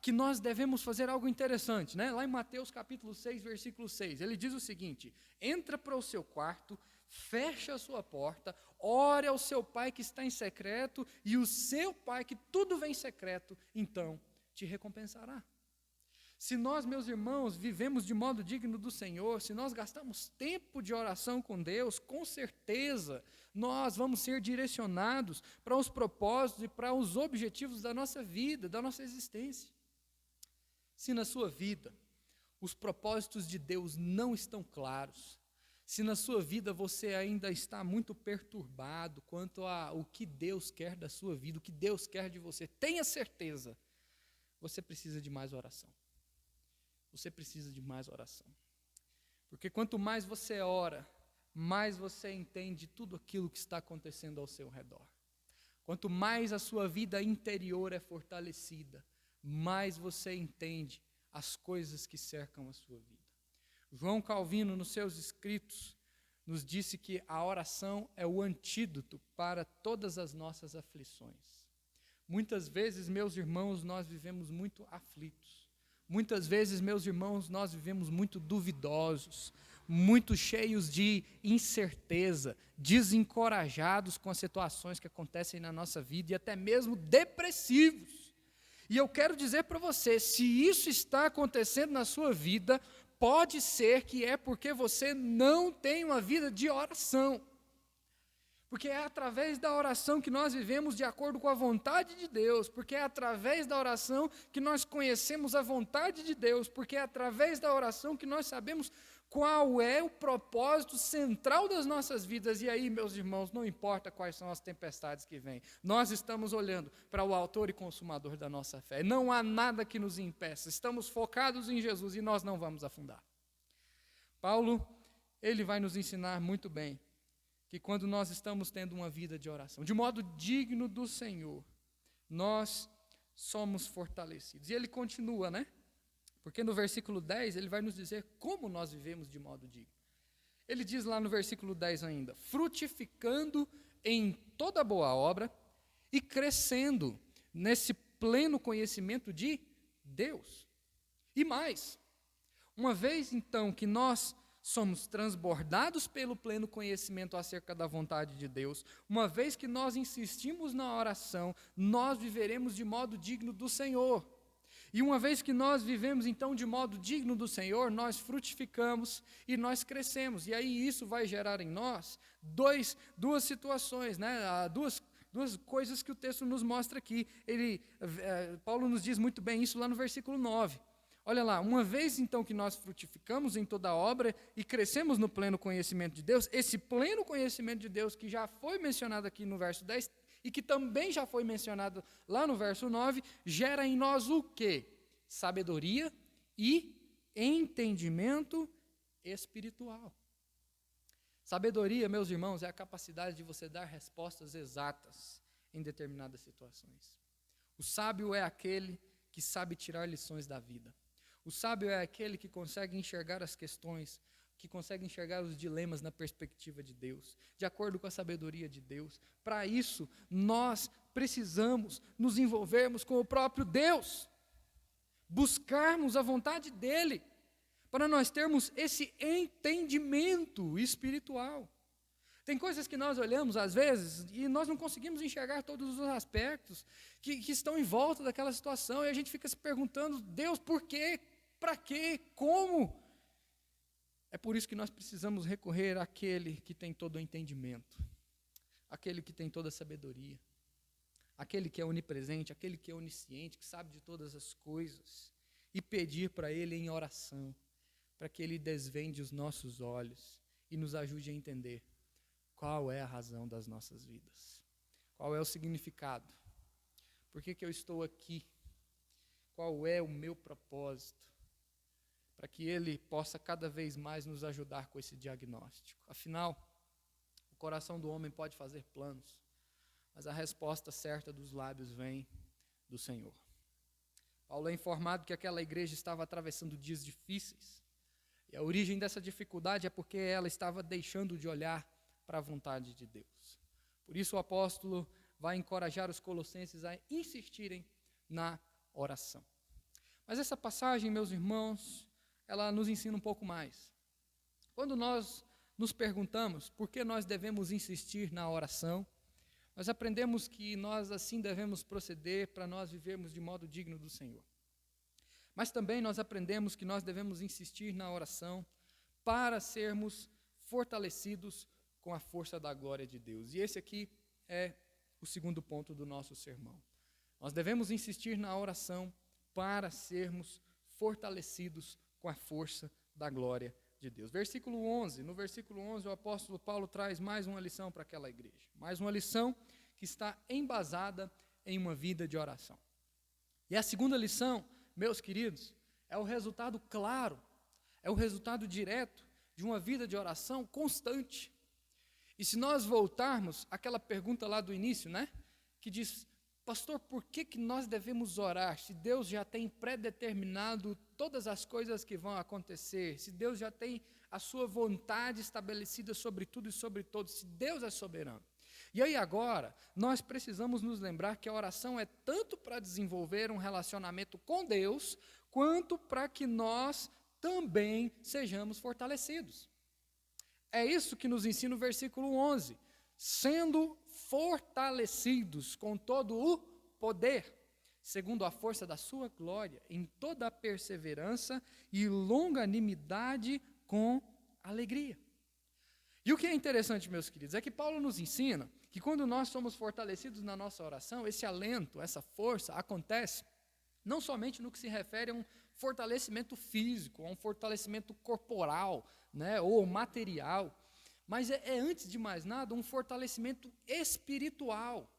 que nós devemos fazer algo interessante, né? Lá em Mateus capítulo 6, versículo 6, Ele diz o seguinte, entra para o seu quarto, fecha a sua porta, ore ao seu Pai que está em secreto, e o seu Pai que tudo vê em secreto, então te recompensará. Se nós, meus irmãos, vivemos de modo digno do Senhor, se nós gastamos tempo de oração com Deus, com certeza nós vamos ser direcionados para os propósitos e para os objetivos da nossa vida, da nossa existência. Se na sua vida os propósitos de Deus não estão claros, se na sua vida você ainda está muito perturbado quanto ao que Deus quer da sua vida, o que Deus quer de você, tenha certeza, você precisa de mais oração. Você precisa de mais oração. Porque quanto mais você ora, mais você entende tudo aquilo que está acontecendo ao seu redor. Quanto mais a sua vida interior é fortalecida, mais você entende as coisas que cercam a sua vida. João Calvino, nos seus escritos, nos disse que a oração é o antídoto para todas as nossas aflições. Muitas vezes, meus irmãos, nós vivemos muito aflitos. Muitas vezes, meus irmãos, nós vivemos muito duvidosos, muito cheios de incerteza, desencorajados com as situações que acontecem na nossa vida e até mesmo depressivos. E eu quero dizer para você, se isso está acontecendo na sua vida, pode ser que é porque você não tem uma vida de oração. Porque é através da oração que nós vivemos de acordo com a vontade de Deus, porque é através da oração que nós conhecemos a vontade de Deus, porque é através da oração que nós sabemos qual é o propósito central das nossas vidas. E aí, meus irmãos, não importa quais são as tempestades que vêm, nós estamos olhando para o autor e consumador da nossa fé. Não há nada que nos impeça, estamos focados em Jesus e nós não vamos afundar. Paulo, ele vai nos ensinar muito bem que quando nós estamos tendo uma vida de oração, de modo digno do Senhor, nós somos fortalecidos. E ele continua, né? Porque no versículo 10, ele vai nos dizer como nós vivemos de modo digno. Ele diz lá no versículo 10 ainda, frutificando em toda boa obra e crescendo nesse pleno conhecimento de Deus. E mais, uma vez então que nós somos transbordados pelo pleno conhecimento acerca da vontade de Deus, uma vez que nós insistimos na oração, nós viveremos de modo digno do Senhor. E uma vez que nós vivemos então de modo digno do Senhor, nós frutificamos e nós crescemos. E aí isso vai gerar em nós duas situações, né? Duas coisas que o texto nos mostra aqui. Paulo nos diz muito bem isso lá no versículo 9. Olha lá, uma vez então que nós frutificamos em toda a obra e crescemos no pleno conhecimento de Deus, esse pleno conhecimento de Deus que já foi mencionado aqui no verso 10 e que também já foi mencionado lá no verso 9, gera em nós o quê? Sabedoria e entendimento espiritual. Sabedoria, meus irmãos, é a capacidade de você dar respostas exatas em determinadas situações. O sábio é aquele que sabe tirar lições da vida. O sábio é aquele que consegue enxergar as questões, que consegue enxergar os dilemas na perspectiva de Deus, de acordo com a sabedoria de Deus. Para isso, nós precisamos nos envolvermos com o próprio Deus, buscarmos a vontade dEle, para nós termos esse entendimento espiritual. Tem coisas que nós olhamos às vezes e nós não conseguimos enxergar todos os aspectos que estão em volta daquela situação, e a gente fica se perguntando, Deus, por quê? Para quê? Como? É por isso que nós precisamos recorrer àquele que tem todo o entendimento, aquele que tem toda a sabedoria, aquele que é onipresente, aquele que é onisciente, que sabe de todas as coisas, e pedir para Ele em oração, para que Ele desvende os nossos olhos e nos ajude a entender qual é a razão das nossas vidas, qual é o significado, por que eu estou aqui, qual é o meu propósito, para que Ele possa cada vez mais nos ajudar com esse diagnóstico. Afinal, o coração do homem pode fazer planos, mas a resposta certa dos lábios vem do Senhor. Paulo é informado que aquela igreja estava atravessando dias difíceis, e a origem dessa dificuldade é porque ela estava deixando de olhar para a vontade de Deus. Por isso o apóstolo vai encorajar os colossenses a insistirem na oração. Mas essa passagem, meus irmãos, ela nos ensina um pouco mais. Quando nós nos perguntamos por que nós devemos insistir na oração, nós aprendemos que nós assim devemos proceder para nós vivermos de modo digno do Senhor. Mas também nós aprendemos que nós devemos insistir na oração para sermos fortalecidos com a força da glória de Deus. E esse aqui é o segundo ponto do nosso sermão. Nós devemos insistir na oração para sermos fortalecidos com a força da glória de Deus. Versículo 11. No versículo 11, o apóstolo Paulo traz mais uma lição para aquela igreja. Mais uma lição que está embasada em uma vida de oração. E a segunda lição, meus queridos, é o resultado claro, é o resultado direto de uma vida de oração constante. E se nós voltarmos àquela pergunta lá do início, né? Que diz, pastor, por que nós devemos orar se Deus já tem predeterminado todas as coisas que vão acontecer, se Deus já tem a sua vontade estabelecida sobre tudo e sobre todos, se Deus é soberano? E aí agora, nós precisamos nos lembrar que a oração é tanto para desenvolver um relacionamento com Deus, quanto para que nós também sejamos fortalecidos. É isso que nos ensina o versículo 11. Sendo fortalecidos com todo o poder, segundo a força da sua glória, em toda a perseverança e longanimidade com alegria. E o que é interessante, meus queridos, é que Paulo nos ensina que quando nós somos fortalecidos na nossa oração, esse alento, essa força acontece não somente no que se refere a um fortalecimento físico, a um fortalecimento corporal, né, ou material, mas é antes de mais nada um fortalecimento espiritual,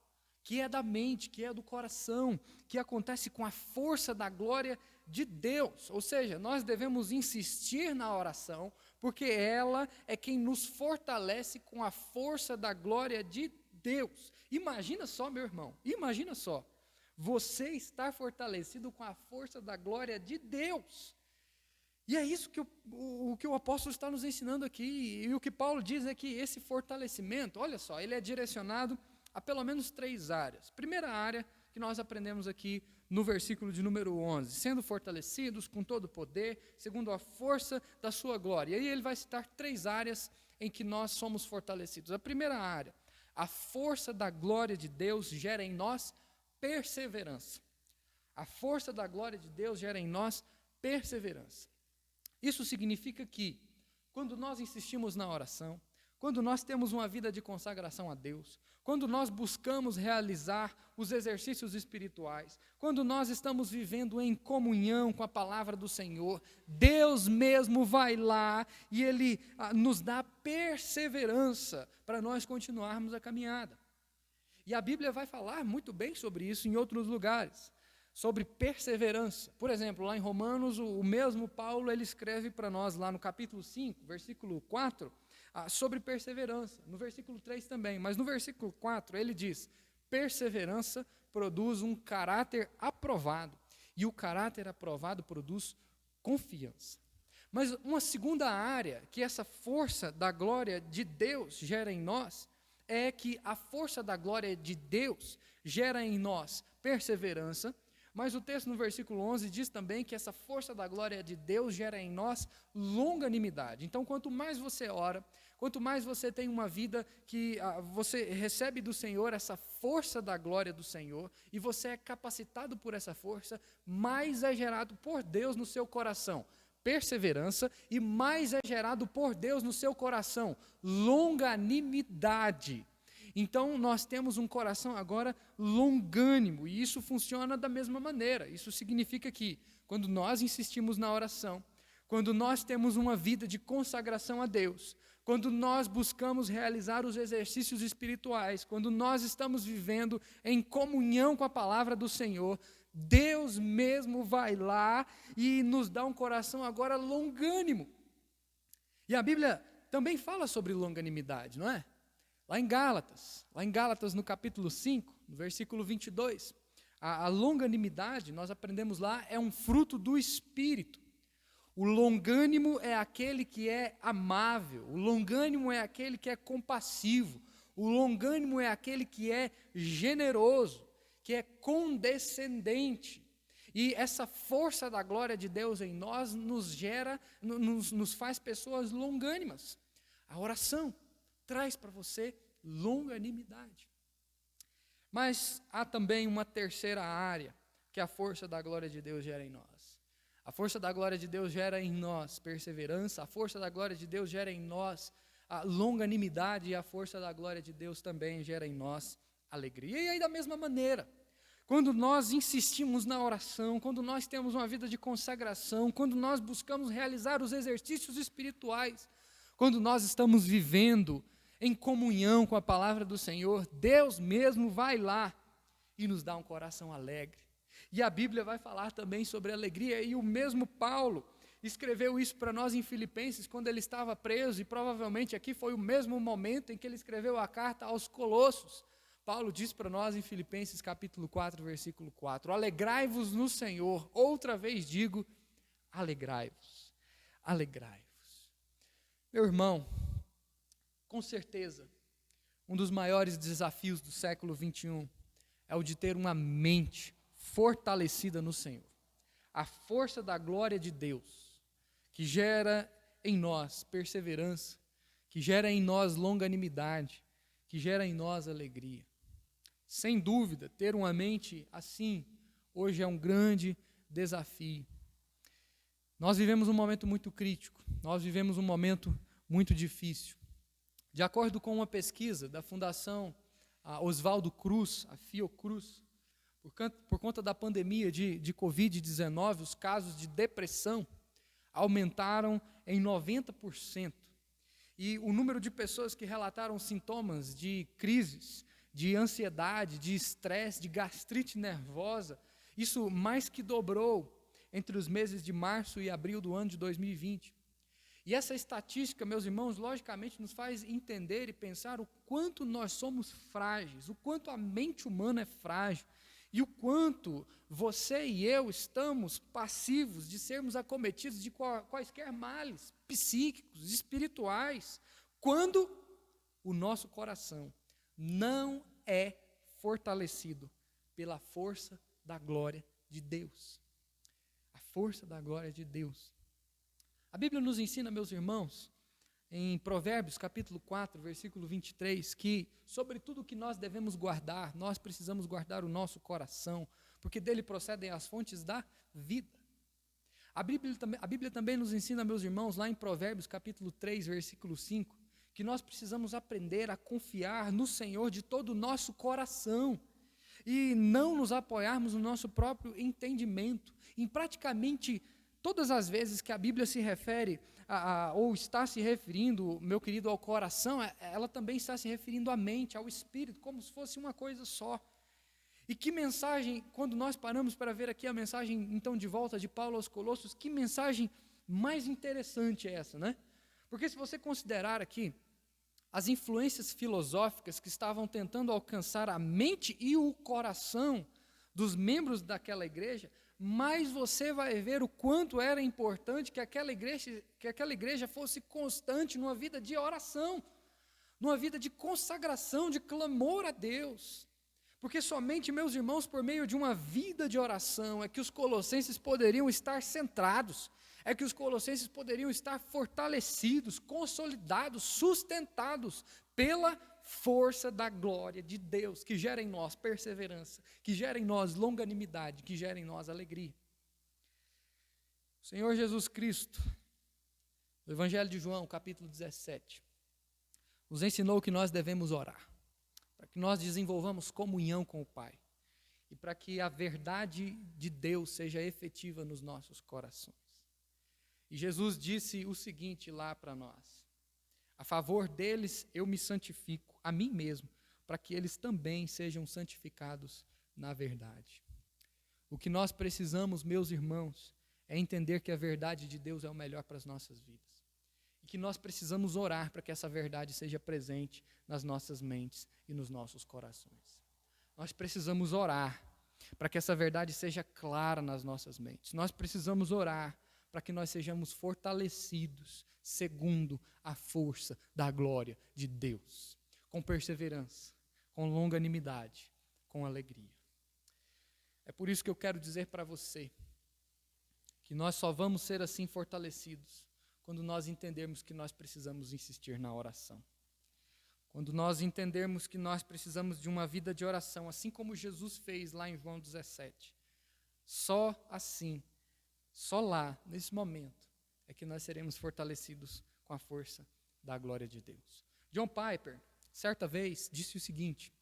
que é da mente, que é do coração, que acontece com a força da glória de Deus. Ou seja, nós devemos insistir na oração, porque ela é quem nos fortalece com a força da glória de Deus. Imagina só, meu irmão, imagina só, você estar fortalecido com a força da glória de Deus. E é isso que o apóstolo está nos ensinando aqui, e o que Paulo diz é que esse fortalecimento, olha só, ele é direcionado a pelo menos 3 áreas. Primeira área que nós aprendemos aqui no versículo de número 11, sendo fortalecidos com todo o poder, segundo a força da sua glória. E aí ele vai citar 3 áreas em que nós somos fortalecidos. A primeira área, a força da glória de Deus gera em nós perseverança. A força da glória de Deus gera em nós perseverança. Isso significa que, quando nós insistimos na oração, quando nós temos uma vida de consagração a Deus, quando nós buscamos realizar os exercícios espirituais, quando nós estamos vivendo em comunhão com a palavra do Senhor, Deus mesmo vai lá e Ele nos dá perseverança para nós continuarmos a caminhada. E a Bíblia vai falar muito bem sobre isso em outros lugares, sobre perseverança. Por exemplo, lá em Romanos, o mesmo Paulo, ele escreve para nós lá no capítulo 5, versículo 4, sobre perseverança. No versículo 3 também, mas no versículo 4 ele diz, perseverança produz um caráter aprovado, e o caráter aprovado produz confiança. Mas uma segunda área que essa força da glória de Deus gera em nós, é que a força da glória de Deus gera em nós perseverança, mas o texto no versículo 11 diz também que essa força da glória de Deus gera em nós longanimidade. Então, quanto mais você ora, quanto mais você tem uma vida que você recebe do Senhor essa força da glória do Senhor, e você é capacitado por essa força, mais é gerado por Deus no seu coração perseverança, e mais é gerado por Deus no seu coração longanimidade. Então, nós temos um coração agora longânimo, e isso funciona da mesma maneira. Isso significa que, quando nós insistimos na oração, quando nós temos uma vida de consagração a Deus, quando nós buscamos realizar os exercícios espirituais, quando nós estamos vivendo em comunhão com a palavra do Senhor, Deus mesmo vai lá e nos dá um coração agora longânimo. E a Bíblia também fala sobre longanimidade, não é? Lá em Gálatas no capítulo 5, no versículo 22, a longanimidade, nós aprendemos lá, é um fruto do Espírito. O longânimo é aquele que é amável, o longânimo é aquele que é compassivo, o longânimo é aquele que é generoso, que é condescendente. E essa força da glória de Deus em nós nos faz pessoas longânimas. A oração traz para você longanimidade. Mas há também uma terceira área que a força da glória de Deus gera em nós. A força da glória de Deus gera em nós perseverança, a força da glória de Deus gera em nós a longanimidade, e a força da glória de Deus também gera em nós alegria. E aí, da mesma maneira, quando nós insistimos na oração, quando nós temos uma vida de consagração, quando nós buscamos realizar os exercícios espirituais, quando nós estamos vivendo em comunhão com a palavra do Senhor, Deus mesmo vai lá e nos dá um coração alegre. E a Bíblia vai falar também sobre alegria, e o mesmo Paulo, escreveu isso para nós em Filipenses quando ele estava preso, e provavelmente aqui foi o mesmo momento em que ele escreveu a carta aos Colossos. Paulo diz para nós em Filipenses capítulo 4, versículo 4, alegrai-vos no Senhor, outra vez digo, alegrai-vos, alegrai-vos. Meu irmão, com certeza, um dos maiores desafios do século 21 é o de ter uma mente fortalecida no Senhor. A força da glória de Deus, que gera em nós perseverança, que gera em nós longanimidade, que gera em nós alegria. Sem dúvida, ter uma mente assim, hoje é um grande desafio. Nós vivemos um momento muito crítico, nós vivemos um momento muito difícil. De acordo com uma pesquisa da Fundação Oswaldo Cruz, a Fiocruz, por conta da pandemia de Covid-19, os casos de depressão aumentaram em 90%. E o número de pessoas que relataram sintomas de crises, de ansiedade, de estresse, de gastrite nervosa, isso mais que dobrou entre os meses de março e abril do ano de 2020. E essa estatística, meus irmãos, logicamente nos faz entender e pensar o quanto nós somos frágeis, o quanto a mente humana é frágil, e o quanto você e eu estamos passivos de sermos acometidos de quaisquer males psíquicos, espirituais, quando o nosso coração não é fortalecido pela força da glória de Deus. A força da glória de Deus. A Bíblia nos ensina, meus irmãos, em Provérbios capítulo 4, versículo 23, que sobre tudo que nós devemos guardar, nós precisamos guardar o nosso coração, porque dele procedem as fontes da vida. A Bíblia também nos ensina, meus irmãos, lá em Provérbios capítulo 3, versículo 5, que nós precisamos aprender a confiar no Senhor de todo o nosso coração e não nos apoiarmos no nosso próprio entendimento. Em praticamente todas as vezes que a Bíblia se refere ou está se referindo, meu querido, ao coração, ela também está se referindo à mente, ao espírito, como se fosse uma coisa só. E que mensagem, quando nós paramos para ver aqui a mensagem, então, de volta de Paulo aos Colossos, que mensagem mais interessante é essa, né? Porque se você considerar aqui as influências filosóficas que estavam tentando alcançar a mente e o coração dos membros daquela igreja, mais você vai ver o quanto era importante que aquela igreja fosse constante numa vida de oração, numa vida de consagração, de clamor a Deus. Porque somente, meus irmãos, por meio de uma vida de oração é que os colossenses poderiam estar centrados, é que os colossenses poderiam estar fortalecidos, consolidados, sustentados pela força da glória de Deus, que gera em nós perseverança, que gera em nós longanimidade, que gera em nós alegria. O Senhor Jesus Cristo, no Evangelho de João, capítulo 17, nos ensinou que nós devemos orar, para que nós desenvolvamos comunhão com o Pai, e para que a verdade de Deus seja efetiva nos nossos corações. E Jesus disse o seguinte lá para nós: a favor deles eu me santifico, a mim mesmo, para que eles também sejam santificados na verdade. O que nós precisamos, meus irmãos, é entender que a verdade de Deus é o melhor para as nossas vidas. E que nós precisamos orar para que essa verdade seja presente nas nossas mentes e nos nossos corações. Nós precisamos orar para que essa verdade seja clara nas nossas mentes. Nós precisamos orar para que nós sejamos fortalecidos segundo a força da glória de Deus, com perseverança, com longanimidade, com alegria. É por isso que eu quero dizer para você que nós só vamos ser assim fortalecidos quando nós entendermos que nós precisamos insistir na oração. Quando nós entendermos que nós precisamos de uma vida de oração, assim como Jesus fez lá em João 17. Só assim, só lá, nesse momento, é que nós seremos fortalecidos com a força da glória de Deus. John Piper, certa vez, disse o seguinte: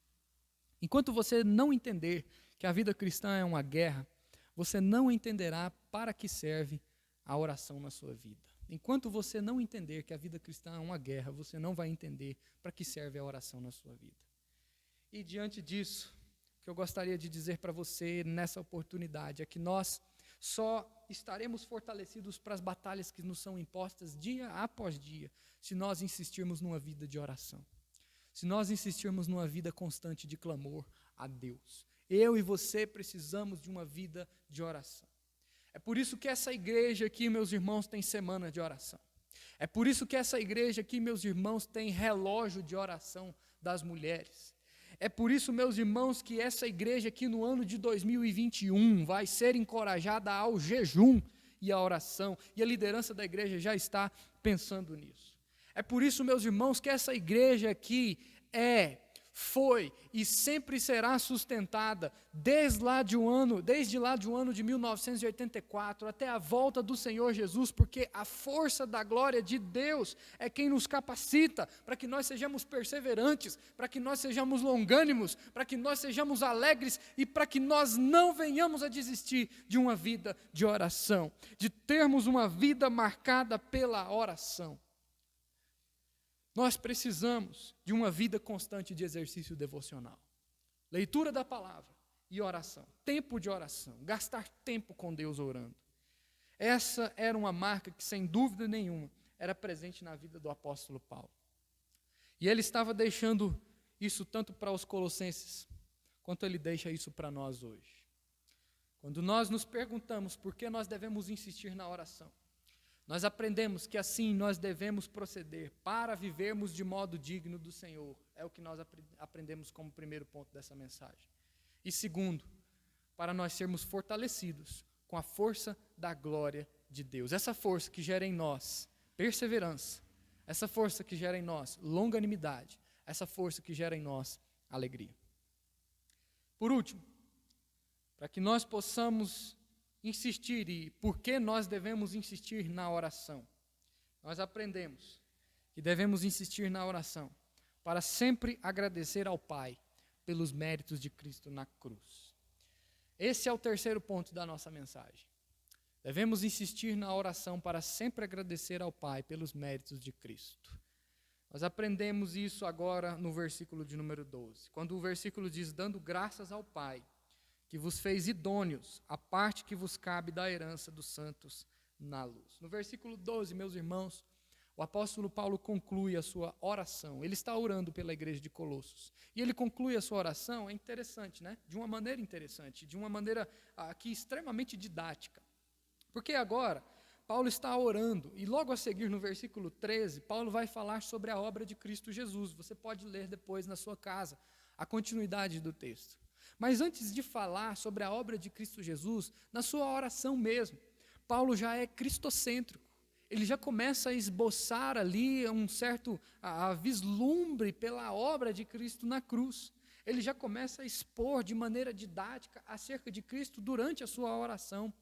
enquanto você não entender que a vida cristã é uma guerra, você não entenderá para que serve a oração na sua vida. Enquanto você não entender que a vida cristã é uma guerra, você não vai entender para que serve a oração na sua vida. E diante disso, o que eu gostaria de dizer para você nessa oportunidade é que nós Só estaremos fortalecidos para as batalhas que nos são impostas dia após dia, se nós insistirmos numa vida de oração. Se nós insistirmos numa vida constante de clamor a Deus. Eu e você precisamos de uma vida de oração. É por isso que essa igreja aqui, meus irmãos, tem semana de oração. É por isso que essa igreja aqui, meus irmãos, tem relógio de oração das mulheres. É por isso, meus irmãos, que essa igreja aqui no ano de 2021 vai ser encorajada ao jejum e à oração. E a liderança da igreja já está pensando nisso. É por isso, meus irmãos, que essa igreja aqui foi e sempre será sustentada desde lá de um ano de 1984 até a volta do Senhor Jesus, porque a força da glória de Deus é quem nos capacita para que nós sejamos perseverantes, para que nós sejamos longânimos, para que nós sejamos alegres e para que nós não venhamos a desistir de uma vida de oração, de termos uma vida marcada pela oração. Nós precisamos de uma vida constante de exercício devocional. Leitura da palavra e oração. Tempo de oração. Gastar tempo com Deus orando. Essa era uma marca que, sem dúvida nenhuma, era presente na vida do apóstolo Paulo. E ele estava deixando isso tanto para os colossenses, quanto ele deixa isso para nós hoje. Quando nós nos perguntamos por que nós devemos insistir na oração, nós aprendemos que assim nós devemos proceder para vivermos de modo digno do Senhor. É o que nós aprendemos como primeiro ponto dessa mensagem. E segundo, para nós sermos fortalecidos com a força da glória de Deus. Essa força que gera em nós perseverança, essa força que gera em nós longanimidade, essa força que gera em nós alegria. Por último, para que nós possamos insistir e por que nós devemos insistir na oração. Nós aprendemos que devemos insistir na oração para sempre agradecer ao Pai pelos méritos de Cristo na cruz. Esse é o terceiro ponto da nossa mensagem. Devemos insistir na oração para sempre agradecer ao Pai pelos méritos de Cristo. Nós aprendemos isso agora no versículo de número 12, quando o versículo diz, dando graças ao Pai, que vos fez idôneos, a parte que vos cabe da herança dos santos na luz. No versículo 12, meus irmãos, o apóstolo Paulo conclui a sua oração. Ele está orando pela igreja de Colossos. E ele conclui a sua oração, é interessante, né? De uma maneira interessante, de uma maneira aqui extremamente didática. Porque agora, Paulo está orando, e logo a seguir, no versículo 13, Paulo vai falar sobre a obra de Cristo Jesus. Você pode ler depois na sua casa a continuidade do texto. Mas antes de falar sobre a obra de Cristo Jesus, na sua oração mesmo, Paulo já é cristocêntrico. Ele já começa a esboçar ali um certo vislumbre pela obra de Cristo na cruz. Ele já começa a expor de maneira didática acerca de Cristo durante a sua oração.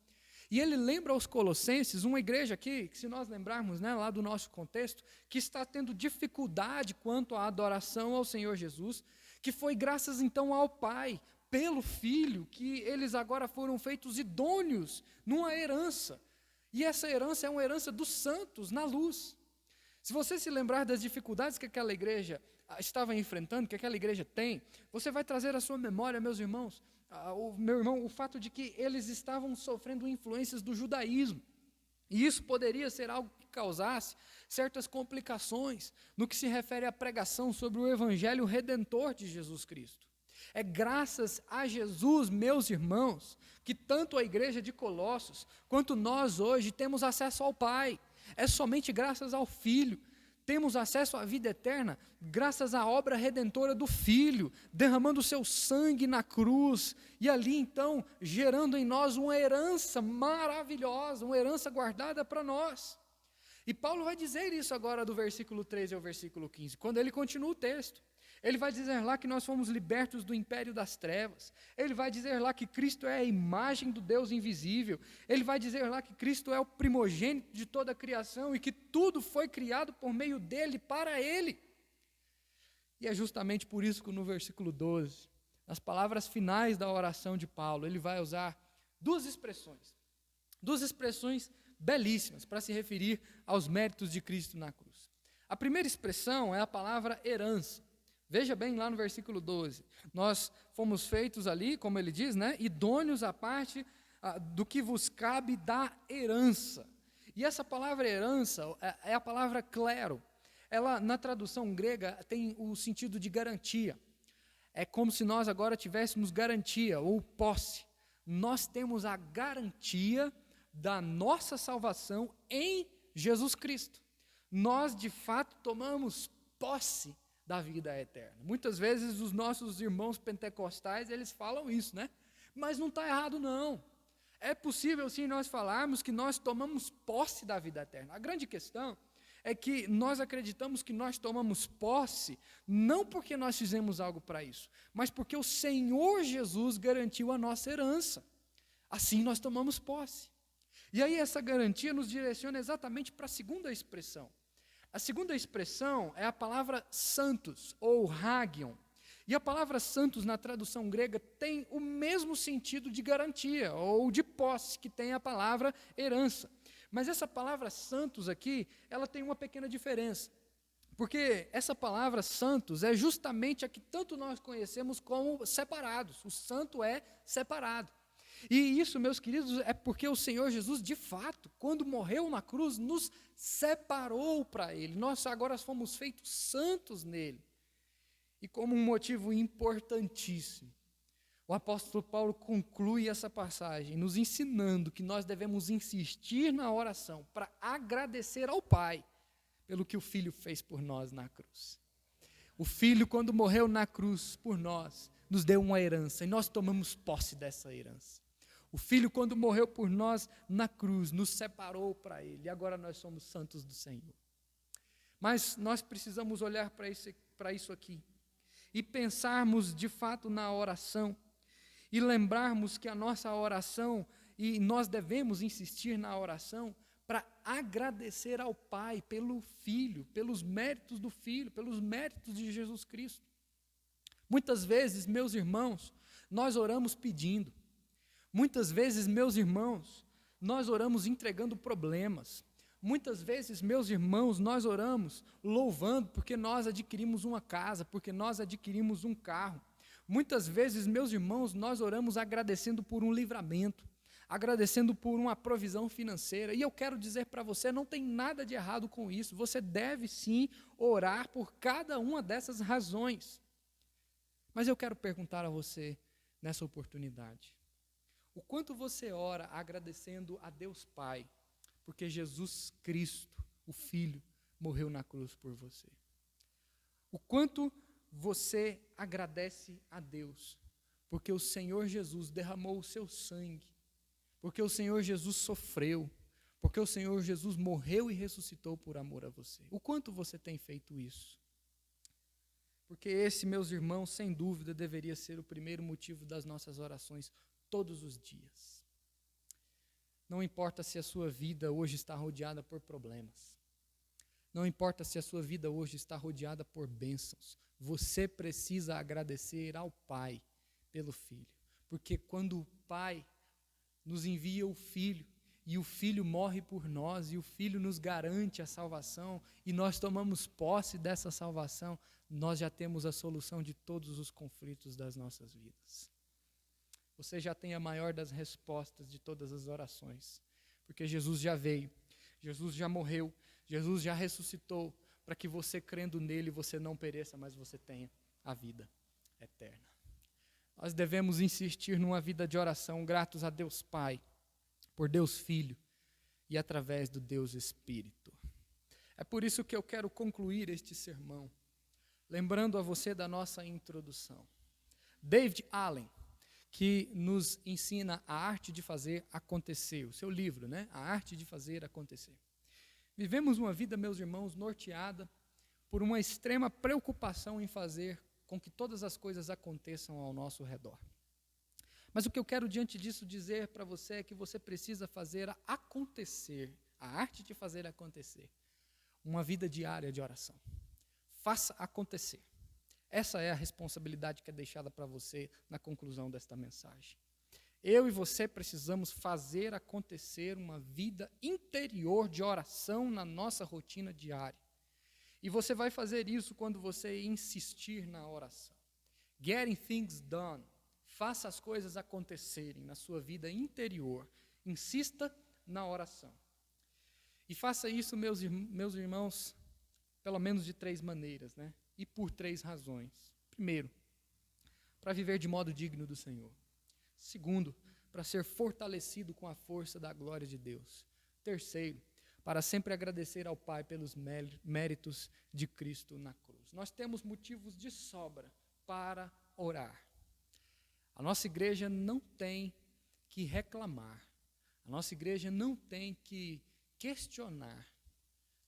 E ele lembra aos colossenses, uma igreja aqui, que se nós lembrarmos, né, lá do nosso contexto, que está tendo dificuldade quanto à adoração ao Senhor Jesus, que foi graças então ao Pai, pelo Filho, que eles agora foram feitos idôneos numa herança. E essa herança é uma herança dos santos na luz. Se você se lembrar das dificuldades que aquela igreja estava enfrentando, que aquela igreja tem, você vai trazer à sua memória, meus irmãos, o fato de que eles estavam sofrendo influências do judaísmo. E isso poderia ser algo que causasse certas complicações no que se refere à pregação sobre o evangelho redentor de Jesus Cristo. É graças a Jesus, meus irmãos, que tanto a igreja de Colossos, quanto nós hoje temos acesso ao Pai. É somente graças ao Filho. Temos acesso à vida eterna, graças à obra redentora do Filho, derramando o seu sangue na cruz, e ali então, gerando em nós uma herança maravilhosa, uma herança guardada para nós. E Paulo vai dizer isso agora do versículo 13 ao versículo 15, quando ele continua o texto. Ele vai dizer lá que nós fomos libertos do império das trevas. Ele vai dizer lá que Cristo é a imagem do Deus invisível. Ele vai dizer lá que Cristo é o primogênito de toda a criação e que tudo foi criado por meio dele, para ele. E é justamente por isso que no versículo 12, nas palavras finais da oração de Paulo, ele vai usar duas expressões belíssimas para se referir aos méritos de Cristo na cruz. A primeira expressão é a palavra herança. Veja bem lá no versículo 12, nós fomos feitos ali, como ele diz, né, idôneos à parte do que vos cabe da herança. E essa palavra herança é a palavra clero. Ela, na tradução grega, tem o sentido de garantia. É como se nós agora tivéssemos garantia ou posse. Nós temos a garantia da nossa salvação em Jesus Cristo. Nós, de fato, tomamos posse da vida eterna. Muitas vezes os nossos irmãos pentecostais, eles falam isso, né? Mas não está errado, não. É possível, sim, nós falarmos que nós tomamos posse da vida eterna. A grande questão é que nós acreditamos que nós tomamos posse, não porque nós fizemos algo para isso, mas porque o Senhor Jesus garantiu a nossa herança. Assim nós tomamos posse. E aí essa garantia nos direciona exatamente para a segunda expressão. A segunda expressão é a palavra santos, ou hagion. E a palavra santos, na tradução grega, tem o mesmo sentido de garantia, ou de posse, que tem a palavra herança. Mas essa palavra santos aqui, ela tem uma pequena diferença. Porque essa palavra santos é justamente a que tanto nós conhecemos como separados. O santo é separado. E isso, meus queridos, é porque o Senhor Jesus, de fato, quando morreu na cruz, nos separou para Ele. Nós agora fomos feitos santos nele. E como um motivo importantíssimo, o apóstolo Paulo conclui essa passagem nos ensinando que nós devemos insistir na oração para agradecer ao Pai pelo que o Filho fez por nós na cruz. O Filho, quando morreu na cruz por nós, nos deu uma herança e nós tomamos posse dessa herança. O Filho, quando morreu por nós na cruz, nos separou para Ele e agora nós somos santos do Senhor. Mas nós precisamos olhar para isso aqui e pensarmos de fato na oração. E lembrarmos que a nossa oração, e nós devemos insistir na oração, para agradecer ao Pai pelo Filho, pelos méritos do Filho, pelos méritos de Jesus Cristo. Muitas vezes, meus irmãos, nós oramos pedindo. Muitas vezes, meus irmãos, nós oramos entregando problemas. Muitas vezes, meus irmãos, nós oramos louvando porque nós adquirimos uma casa, porque nós adquirimos um carro. Muitas vezes, meus irmãos, nós oramos agradecendo por um livramento, agradecendo por uma provisão financeira. E eu quero dizer para você, não tem nada de errado com isso. Você deve sim orar por cada uma dessas razões. Mas eu quero perguntar a você, nessa oportunidade, o quanto você ora agradecendo a Deus Pai, porque Jesus Cristo, o Filho, morreu na cruz por você? O quanto você agradece a Deus, porque o Senhor Jesus derramou o seu sangue, porque o Senhor Jesus sofreu, porque o Senhor Jesus morreu e ressuscitou por amor a você? O quanto você tem feito isso? Porque esse, meus irmãos, sem dúvida, deveria ser o primeiro motivo das nossas orações todos os dias. Não importa se a sua vida hoje está rodeada por problemas. Não importa se a sua vida hoje está rodeada por bênçãos. Você precisa agradecer ao Pai pelo Filho. Porque quando o Pai nos envia o Filho, e o Filho morre por nós, e o Filho nos garante a salvação, e nós tomamos posse dessa salvação, nós já temos a solução de todos os conflitos das nossas vidas. Você já tem a maior das respostas de todas as orações, porque Jesus já veio, Jesus já morreu, Jesus já ressuscitou, para que você, crendo nele, você não pereça, mas você tenha a vida eterna. Nós devemos insistir numa vida de oração, gratos a Deus Pai, por Deus Filho e através do Deus Espírito. É por isso que eu quero concluir este sermão, lembrando a você da nossa introdução. David Allen, que nos ensina a arte de fazer acontecer, o seu livro, né? A arte de fazer acontecer. Vivemos uma vida, meus irmãos, norteada por uma extrema preocupação em fazer com que todas as coisas aconteçam ao nosso redor. Mas o que eu quero diante disso dizer para você é que você precisa fazer acontecer, a arte de fazer acontecer, uma vida diária de oração. Faça acontecer. Essa é a responsabilidade que é deixada para você na conclusão desta mensagem. Eu e você precisamos fazer acontecer uma vida interior de oração na nossa rotina diária. E você vai fazer isso quando você insistir na oração. Getting things done. Faça as coisas acontecerem na sua vida interior. Insista na oração. E faça isso, meus irmãos, pelo menos de 3 maneiras, né? E por 3 razões. Primeiro, para viver de modo digno do Senhor. Segundo, para ser fortalecido com a força da glória de Deus. Terceiro, para sempre agradecer ao Pai pelos méritos de Cristo na cruz. Nós temos motivos de sobra para orar. A nossa igreja não tem que reclamar. A nossa igreja não tem que questionar.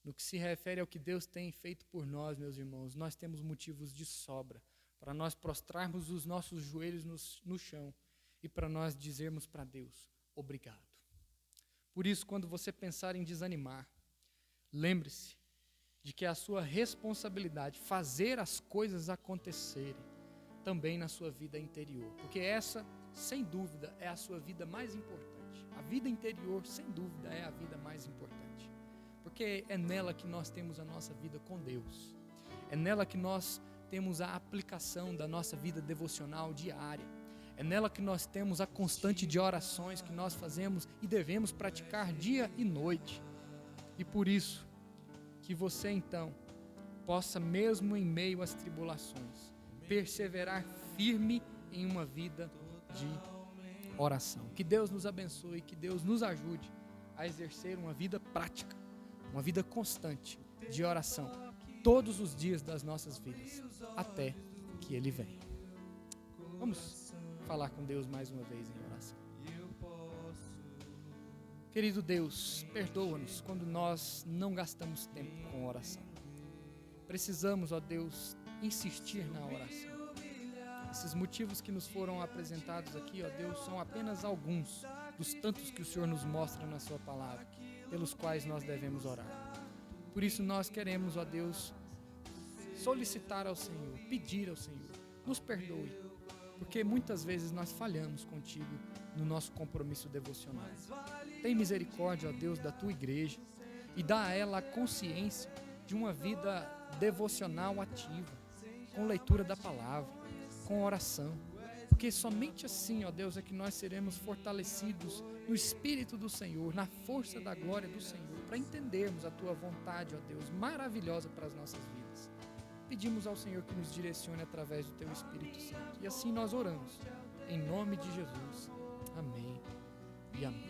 No que se refere ao que Deus tem feito por nós, meus irmãos, nós temos motivos de sobra para nós prostrarmos os nossos joelhos no chão e para nós dizermos para Deus, obrigado. Por isso, quando você pensar em desanimar, lembre-se de que é a sua responsabilidade fazer as coisas acontecerem também na sua vida interior, porque essa, sem dúvida, é a sua vida mais importante. A vida interior, sem dúvida, é a vida mais importante, porque é nela que nós temos a nossa vida com Deus, é nela que nós temos a aplicação da nossa vida devocional diária, é nela que nós temos a constante de orações que nós fazemos e devemos praticar dia e noite. E por isso, que você então possa, mesmo em meio às tribulações, perseverar firme em uma vida de oração. Que Deus nos abençoe, que Deus nos ajude a exercer uma vida prática, uma vida constante de oração, todos os dias das nossas vidas, até que Ele venha. Vamos falar com Deus mais uma vez em oração. Querido Deus, perdoa-nos quando nós não gastamos tempo com oração. Precisamos, ó Deus, insistir na oração. Esses motivos que nos foram apresentados aqui, ó Deus, são apenas alguns dos tantos que o Senhor nos mostra na sua palavra, pelos quais nós devemos orar. Por isso nós queremos, ó Deus, solicitar ao Senhor, pedir ao Senhor, nos perdoe, porque muitas vezes nós falhamos contigo no nosso compromisso devocional. Tem misericórdia, ó Deus, da tua igreja e dá a ela a consciência de uma vida devocional ativa, com leitura da palavra, com oração, porque somente assim, ó Deus, é que nós seremos fortalecidos no Espírito do Senhor, na força da glória do Senhor, para entendermos a tua vontade, ó Deus, maravilhosa para as nossas vidas. Pedimos ao Senhor que nos direcione através do teu Espírito Santo, e assim nós oramos, em nome de Jesus. Amém e amém.